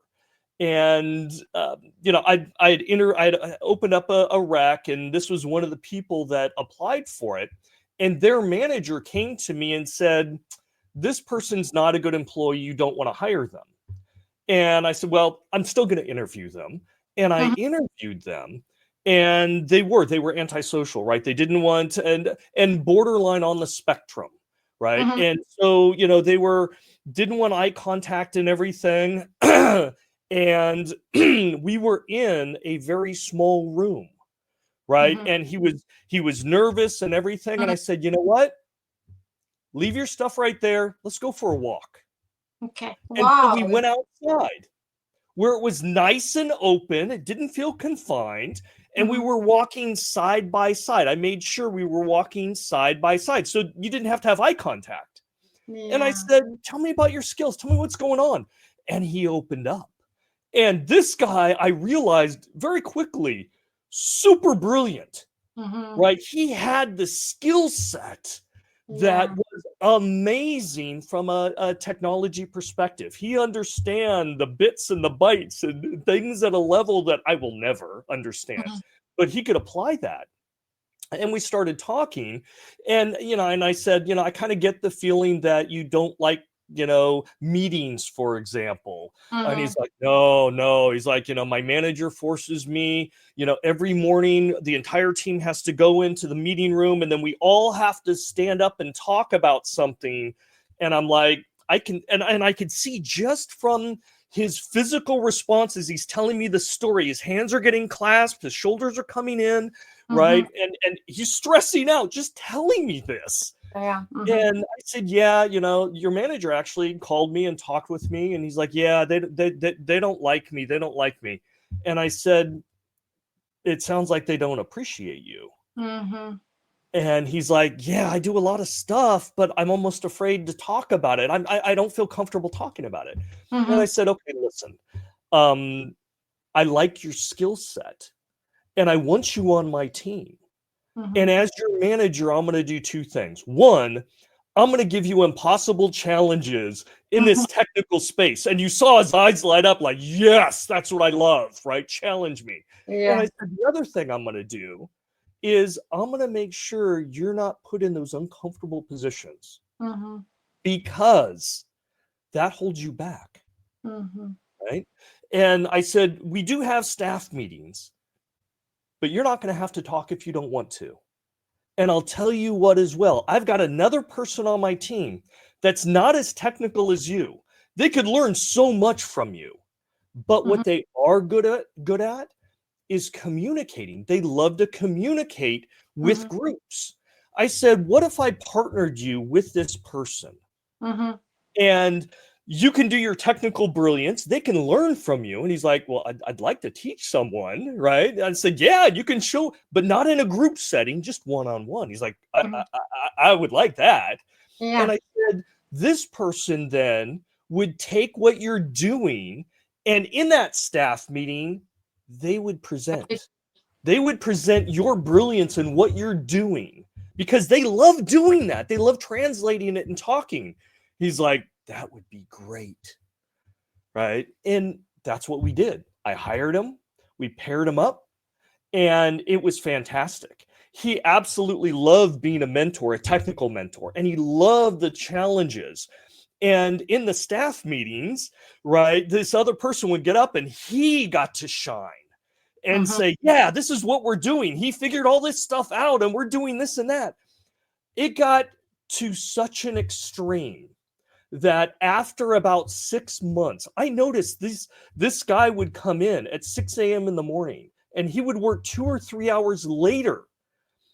And I'd opened up a rec, and this was one of the people that applied for it. And their manager came to me and said, "This person's not a good employee. You don't want to hire them." And I said, "Well, I'm still going to interview them." And I Mm-hmm, interviewed them, and they were antisocial, right? They didn't want, and borderline on the spectrum, right? mm-hmm, And so, they didn't want eye contact and everything. And we were in a very small room, right? mm-hmm, And he was nervous and everything. And mm-hmm. I said, "You know what? Leave your stuff right there. Let's go for a walk." Okay, And so we wow. went outside where it was nice and open. It didn't feel confined. And we Mm-hmm. were walking side by side. I made sure we were walking side by side. So you didn't have to have eye contact. And I Yeah. said, "Tell me about your skills. Tell me what's going on." And he opened up. And this guy, I realized very quickly, super brilliant, Mm-hmm. right? He had the skill set that Yeah. was amazing from a technology perspective. He understand the bits and the bytes and things at a level that I will never understand, Mm-hmm. but he could apply that. And we started talking, and I said, "I kind of get the feeling that you don't like meetings, for example. And Mm-hmm. he's like, no. He's like, my manager forces me, every morning the entire team has to go into the meeting room and then we all have to stand up and talk about something. And I'm like, I could see just from his physical response as he's telling me the story, his hands are getting clasped, his shoulders are coming in, Mm-hmm. right? And he's stressing out just telling me this. Yeah. Mm-hmm. And I said, yeah, your manager actually called me and talked with me. And he's like, yeah, they don't like me. They don't like me. And I said, it sounds like they don't appreciate you. Mm-hmm. And he's like, yeah, I do a lot of stuff, but I'm almost afraid to talk about it. I don't feel comfortable talking about it. Mm-hmm. And I said, okay, listen, I like your skill set and I want you on my team. Mm-hmm. And as your manager, I'm going to do two things. One, I'm going to give you impossible challenges in this technical space. And you saw his eyes light up like, yes, that's what I love, right? Challenge me. Yeah. And I said, the other thing I'm going to do is I'm going to make sure you're not put in those uncomfortable positions Mm-hmm. because that holds you back, Mm-hmm. right? And I said, we do have staff meetings, but you're not going to have to talk if you don't want to. And I'll tell you what as well. I've got another person on my team that's not as technical as you. They could learn so much from you. But what they are good at is communicating. They love to communicate with groups. I said, what if I partnered you with this person? Mm-hmm. And you can do your technical brilliance. They can learn from you. And he's like, well, I'd like to teach someone, right? And I said, yeah, you can show, but not in a group setting, just one-on-one. He's like, I would like that. Yeah. And I said, this person then would take what you're doing, and in that staff meeting, they would present your brilliance and what you're doing because they love doing that. They love translating it and talking. He's like, that would be great. Right. And that's what we did. I hired him. We paired him up and it was fantastic. He absolutely loved being a mentor, a technical mentor, and he loved the challenges. And in the staff meetings, right, this other person would get up and he got to shine and say, yeah, this is what we're doing. He figured all this stuff out and we're doing this and that. It got to such an extreme that after about 6 months, I noticed this guy would come in at 6 a.m. in the morning and he would work 2 or 3 hours later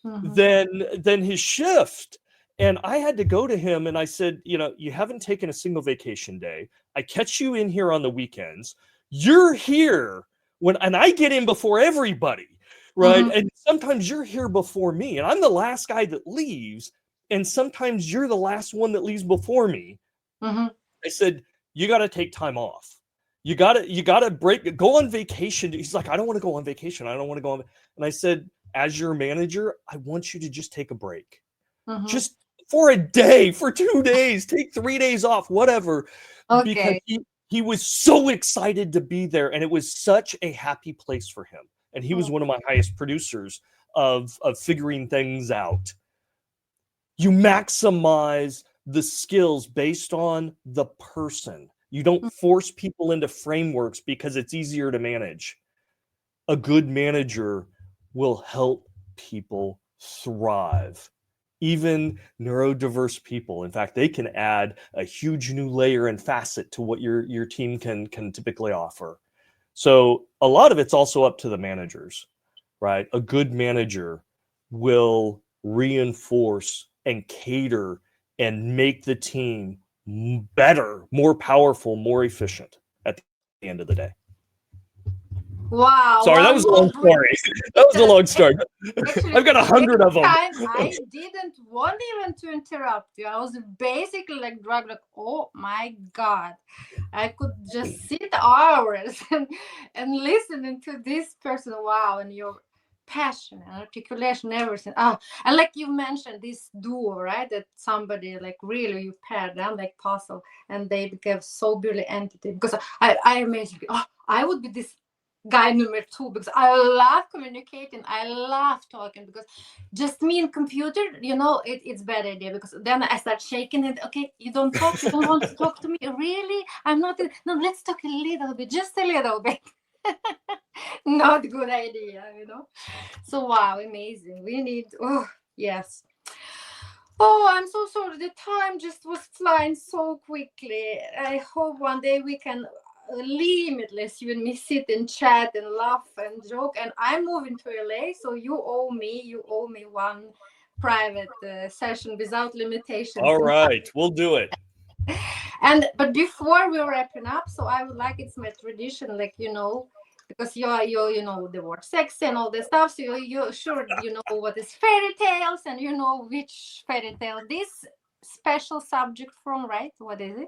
than his shift. And I had to go to him and I said, you haven't taken a single vacation day. I catch you in here on the weekends. You're here and I get in before everybody, right? And sometimes you're here before me and I'm the last guy that leaves. And sometimes you're the last one that leaves before me. I said, you got to take time off. You got to go on vacation. He's like, I don't want to go on vacation. I don't want to go on. And I said, as your manager, I want you to just take a break. Just for a day, for 2 days, take 3 days off, whatever. Okay. Because he was so excited to be there. And it was such a happy place for him. And he was one of my highest producers of figuring things out. You maximize the skills based on the person. You don't force people into frameworks because it's easier to manage. A good manager will help people thrive. Even neurodiverse people. In fact, they can add a huge new layer and facet to what your team can typically offer. So a lot of it's also up to the managers, right? A good manager will reinforce and cater and make the team better, more powerful, more efficient at the end of the day. Wow. Sorry, that was a long story. That was a long story. Actually, I've got 100 of them. I didn't want even to interrupt you. I was basically like drugged, like, oh my God. I could just sit hours and listening to this person. Wow. And your passion and articulation, everything. Oh, and like you mentioned, this duo, right? That somebody like really you pair them like puzzle and they became so beautifully entity. Because I imagine, oh, I would be this guy number two, because I love communicating. I love talking, because just me and computer, it's bad idea, because then I start shaking it. Okay, you don't talk. You don't want to talk to me. Really? I'm not. No, let's talk a little bit, just a little bit. Not good idea, So wow, amazing. We need. Oh yes. Oh, I'm so sorry. The time just was flying so quickly. I hope one day we can limitless, you and me, sit and chat and laugh and joke. And I'm moving to LA, so you owe me one private session without limitations. All right, we'll do it. But before we're wrapping up, so I would like, it's my tradition, like, because you're the word sex and all this stuff, so you sure what is fairy tales, and which fairy tale this special subject from, right? What is it?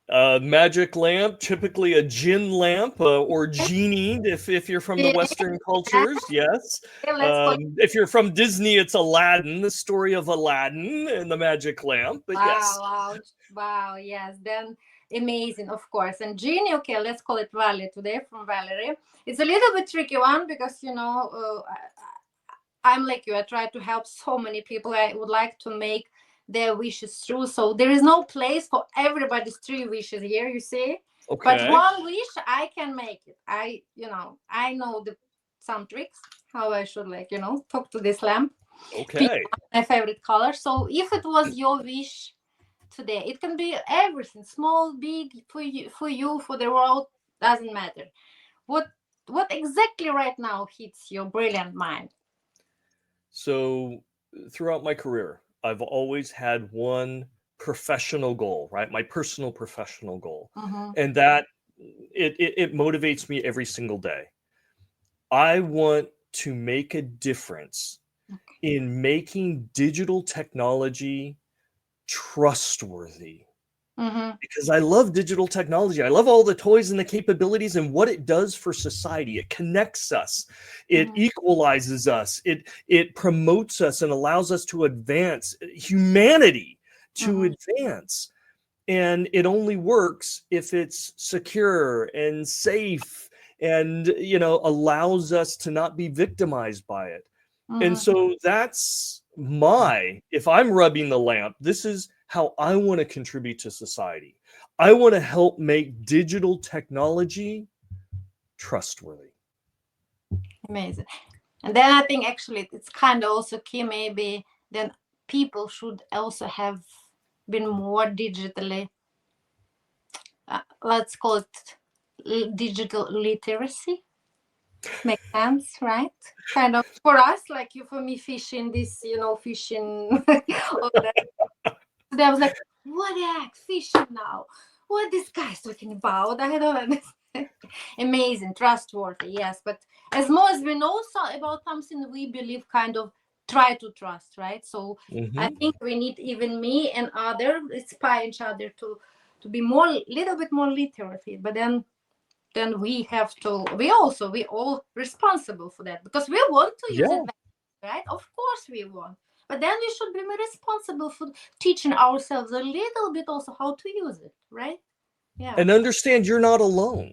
Magic lamp, typically a gin lamp, or genie if you're from the Western cultures, yes. If you're from Disney, it's Aladdin, the story of Aladdin and the magic lamp, but yes. Wow, yes, then amazing, of course. And genie, okay, let's call it Valerie today, from Valerie. It's a little bit tricky one, because I'm like you, I try to help so many people. I would like to make their wishes true, so there is no place for everybody's 3 wishes here, you see. Okay. But one wish I can make it. I know some tricks how I should, talk to this lamp. Okay. My favorite color. So if it was your wish today, it can be everything, small, big, for you, for the world, doesn't matter. What exactly right now hits your brilliant mind? So throughout my career, I've always had one professional goal, right? My personal professional goal. Mm-hmm. And that it motivates me every single day. I want to make a difference in making digital technology trustworthy. Mm-hmm. Because I love digital technology. I love all the toys and the capabilities and what it does for society. It connects us. It equalizes us. It promotes us and allows us to advance humanity, to advance. And it only works if it's secure and safe and, allows us to not be victimized by it. And so that's if I'm rubbing the lamp, this is how I want to contribute to society. I want to help make digital technology trustworthy. Amazing. And then I think actually it's kind of also key, maybe then people should also have been more digitally, let's call it digital literacy. Makes sense, right? Kind of for us, like for me, fishing, fishing, all that. So I was like, what the heck, fishing now? What this guy's talking about? I don't understand. Amazing, trustworthy, yes. But as more as we know about something, we believe, kind of try to trust, right? So I think we need, even me and other, inspire each other to be little bit more literate. But then we have to, we all responsible for that, because we want to use it, right? Of course we want. But then we should be responsible for teaching ourselves a little bit also how to use it, right? Yeah. And understand you're not alone,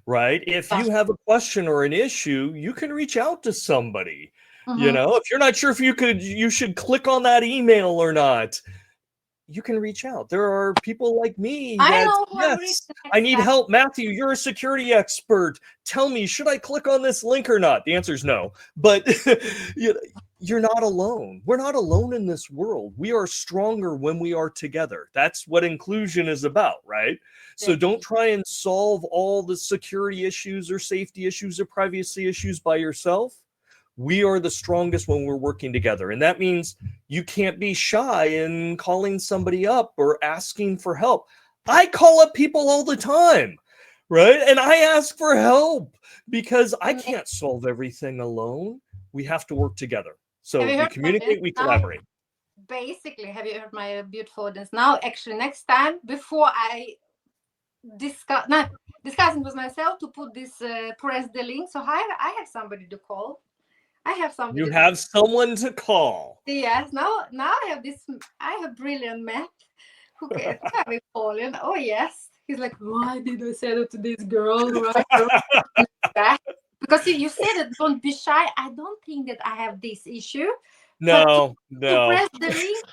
right? If you have a question or an issue, you can reach out to somebody. If you're not sure if you should click on that email or not, you can reach out. There are people like me that, yes, I need help. Matthew, you're a security expert. Tell me, should I click on this link or not? The answer is no. But you're not alone. We're not alone in this world. We are stronger when we are together. That's what inclusion is about, right? So don't try and solve all the security issues or safety issues or privacy issues by yourself. We are the strongest when we're working together. And that means you can't be shy in calling somebody up or asking for help. I call up people all the time, right? And I ask for help because I can't solve everything alone. We have to work together. So we communicate, we collaborate. Basically, have you heard my beautiful audience? Now, actually, next time, before I discussing with myself to put this, press the link. So I have somebody to call. I have somebody. You have someone to call. Yes. Now I have this. I have brilliant Matt who can be calling. Oh yes. He's like, why did I say that to this girl? Right? Yeah. Because you said that don't be shy. I don't think that I have this issue. But to No. press the link,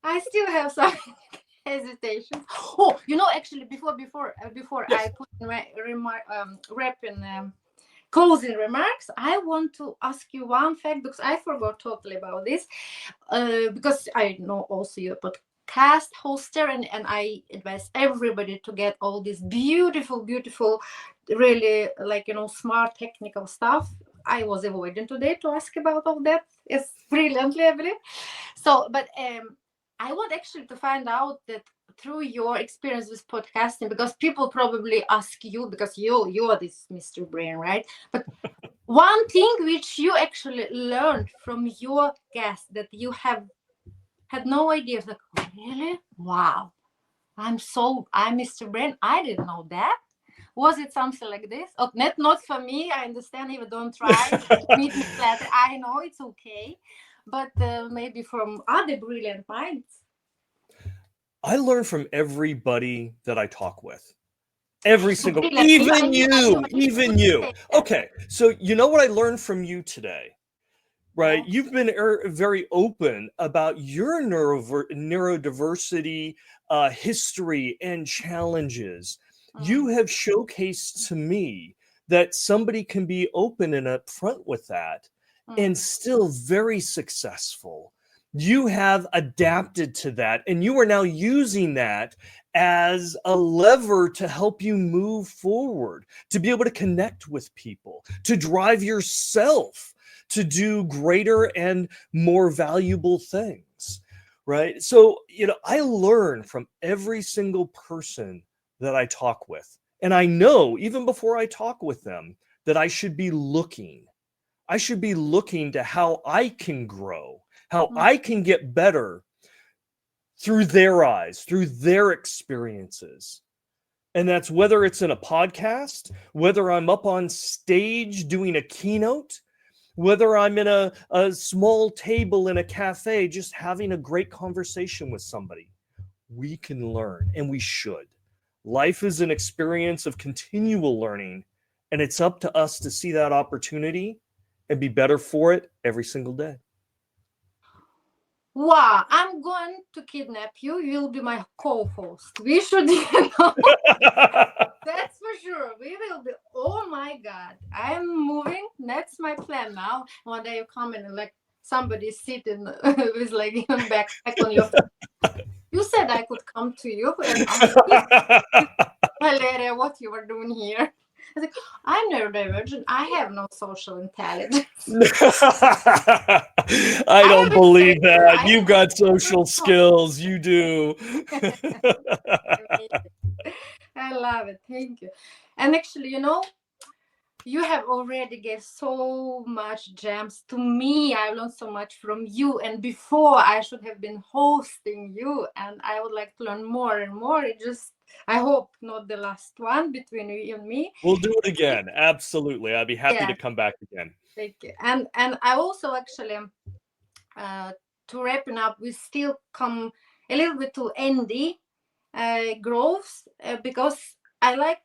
I still have some hesitation. Oh, actually, before Yes. I put my wrap in closing remarks, I want to ask you one fact because I forgot totally about this. Because I know also you're a podcast hoster, and I advise everybody to get all this beautiful, really smart technical stuff. I was avoiding today to ask about all that. It's brilliantly, I believe. So, but I want actually to find out that through your experience with podcasting, because people probably ask you because you are this Mr. Brain, right? But one thing which you actually learned from your guest that you have had no idea, it's like, oh, really? Wow. I'm Mr. Brain. I didn't know that. Was it something like this? Oh, not for me. I understand. Even don't try. Meet me later. I know it's okay, but maybe from other brilliant minds. I learn from everybody that I talk with. Every So single, brilliant. even I knew even would you. say that. Okay, so you know what I learned from you today, right? Yeah. You've been very open about your neurodiversity history and challenges. You have showcased to me that somebody can be open and upfront with that and still very successful. You have adapted to that, and you are now using that as a lever to help you move forward, to be able to connect with people, to drive yourself to do greater and more valuable things, right? So, I learn from every single person that I talk with. And I know even before I talk with them that I should be looking. I should be looking to how I can grow, how I can get better through their eyes, through their experiences. And that's whether it's in a podcast, whether I'm up on stage doing a keynote, whether I'm in a small table in a cafe, just having a great conversation with somebody. We can learn, and we should. Life is an experience of continual learning, and it's up to us to see that opportunity and be better for it every single day. Wow, I'm going to kidnap you. You'll be my co-host. We should, that's for sure. We will be. Oh my God, I'm moving. That's my plan now. One day you come in and like somebody sitting with like even back on your. You said I could come to you and ask you, Valeria, what you were doing here. I was like, I'm neurodivergent. I have no social intelligence. I don't believe that. I You've got social skills. You do. I love it. Thank you. And actually, you have already gave so much gems to me. I learned so much from you. And before I should have been hosting you, and I would like to learn more and more. I hope not the last one between you and me. We'll do it again. Absolutely. I'd be happy to come back again. Thank you. And I also actually, to wrapping up, we still come a little bit to Andy Groves because I like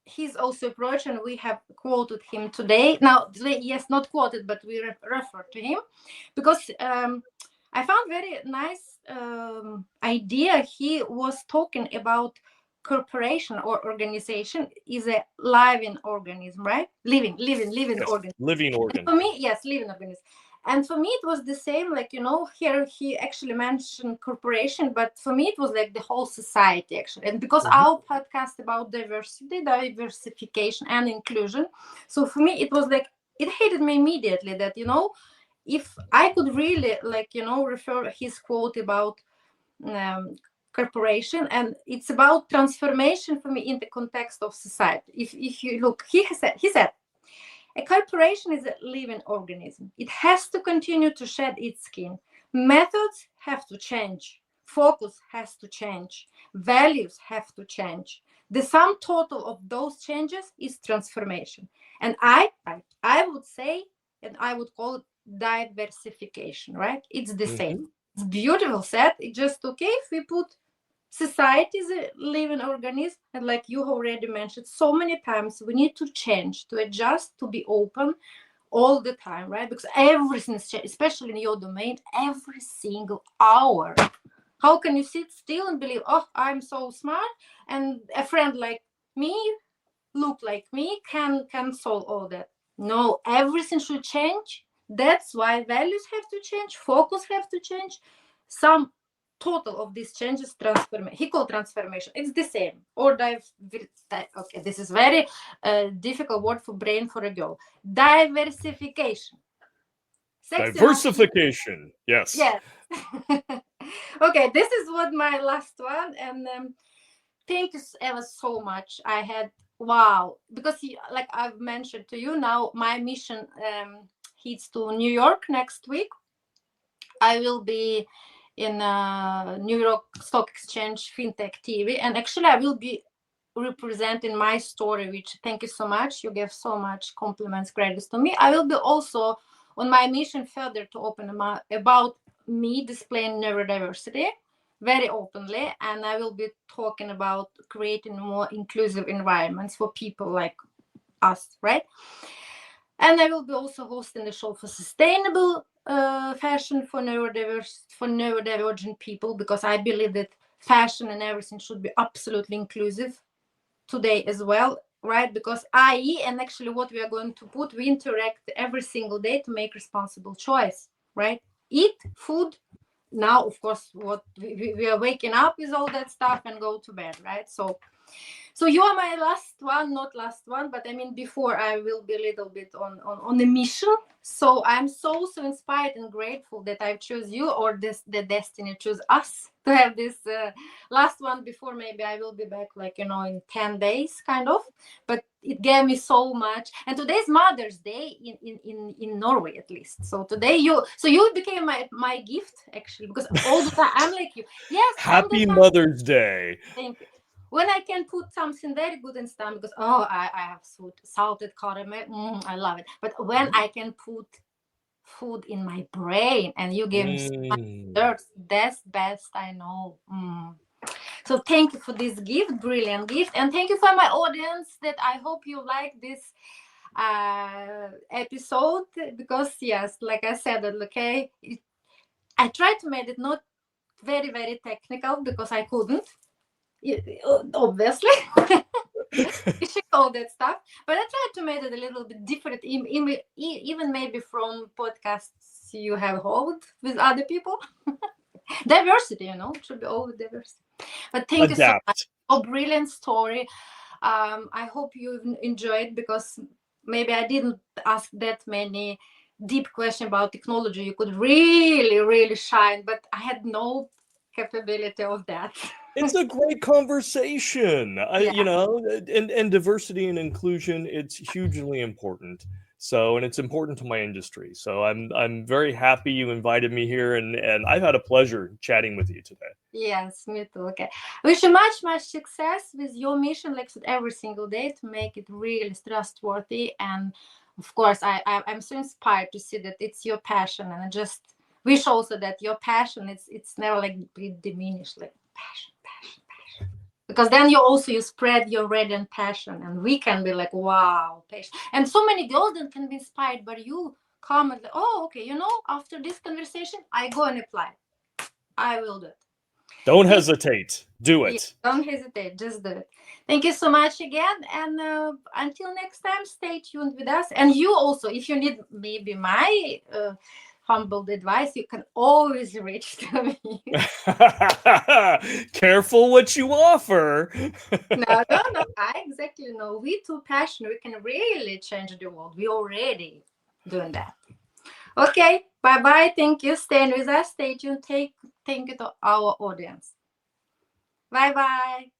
his also approach, and we have quoted him today. Now, yes, not quoted, but we refer to him because I found very nice idea. He was talking about corporation or organization is a living organism, right? Living Yes, organism. living organ. For me, yes, living organism. And for me, it was the same, like, here he actually mentioned corporation, but for me, it was like the whole society, actually. And because our podcast about diversity, diversification, and inclusion. So for me, it was like, it hit me immediately that, if I could really, refer his quote about corporation, and it's about transformation for me in the context of society. If you look, he said, a corporation is a living organism. It has to continue to shed its skin. Methods have to change. Focus has to change. Values have to change. The sum total of those changes is transformation. And I would say, and I would call it diversification, right? It's the same. It's beautiful said. It's just okay if we put society is a living organism, and like you already mentioned so many times, we need to change, to adjust, to be open all the time, right? Because everything is changing, especially in your domain, every single hour. How can you sit still and believe, oh, I'm so smart, and a friend like me, look like me, can solve all that? No, everything should change. That's why values have to change, focus have to change. Some total of these changes transformation. He called transformation. It's the same. Or okay, this is very difficult word for brain for a girl. Diversification. Sexy, no? Diversification. Yes. Yes. Okay, this is what my last one, and thank you ever so much. I had wow, because like I've mentioned to you, now my mission heads to New York next week. I will be in New York Stock Exchange FinTech TV, and actually I will be representing my story, which thank you so much. You gave so much compliments, credits to me. I will be also on my mission further to open about me displaying neurodiversity very openly, and I will be talking about creating more inclusive environments for people like us, right? And I will be also hosting the show for sustainable fashion for neurodivergent people, because I believe that fashion and everything should be absolutely inclusive today as well, right? Because IE and actually what we are going to put, we interact every single day to make responsible choice, right? Eat food. Now, of course, what we are waking up with all that stuff and go to bed, right? So you are my last one, not last one, but I mean, before I will be a little bit on a mission. So I'm so inspired and grateful that I choose you, or the destiny choose us to have this last one before maybe I will be back, like, in 10 days kind of. But it gave me so much. And today's Mother's Day in Norway, at least. So today you became my gift, actually, because all the time I'm like you. Yes, Happy Mother's Day. Thank you. When I can put something very good in stomach, because I have salted caramel, I love it. But when I can put food in my brain, and you give me so much desserts, that's best I know. So thank you for this gift, brilliant gift, and thank you for my audience. That I hope you like this episode, because yes, like I said, okay, I tried to make it not very, very technical, because I couldn't. Obviously, we should all that stuff, but I tried to make it a little bit different, even maybe from podcasts you have held with other people. Diversity, should be always diversity. But thank you so much. A brilliant story. I hope you enjoyed, because maybe I didn't ask that many deep questions about technology. You could really, really shine, but I had no capability of that. It's a great conversation. And diversity and inclusion, it's hugely important. So, and it's important to my industry. So I'm very happy you invited me here, and I've had a pleasure chatting with you today. Yes, me too. Okay. Wish you much success with your mission, like every single day, to make it really trustworthy. And of course, I'm so inspired to see that it's your passion, and I just wish also that your passion, it's never like diminished, like passion. Because then you spread your radiant passion, and we can be like, wow, passion. And so many girls that can be inspired by you comment, like, oh, okay, after this conversation, I go and apply. I will do it. Don't hesitate. Do it. Yeah, don't hesitate. Just do it. Thank you so much again. And until next time, stay tuned with us. And you also, if you need maybe my humble advice, you can always reach to me. Careful what you offer. No. I exactly know. We too passionate. We can really change the world. We already doing that. Okay. Bye-bye. Thank you. Stay with us. Stay tuned. Thank you to our audience. Bye-bye.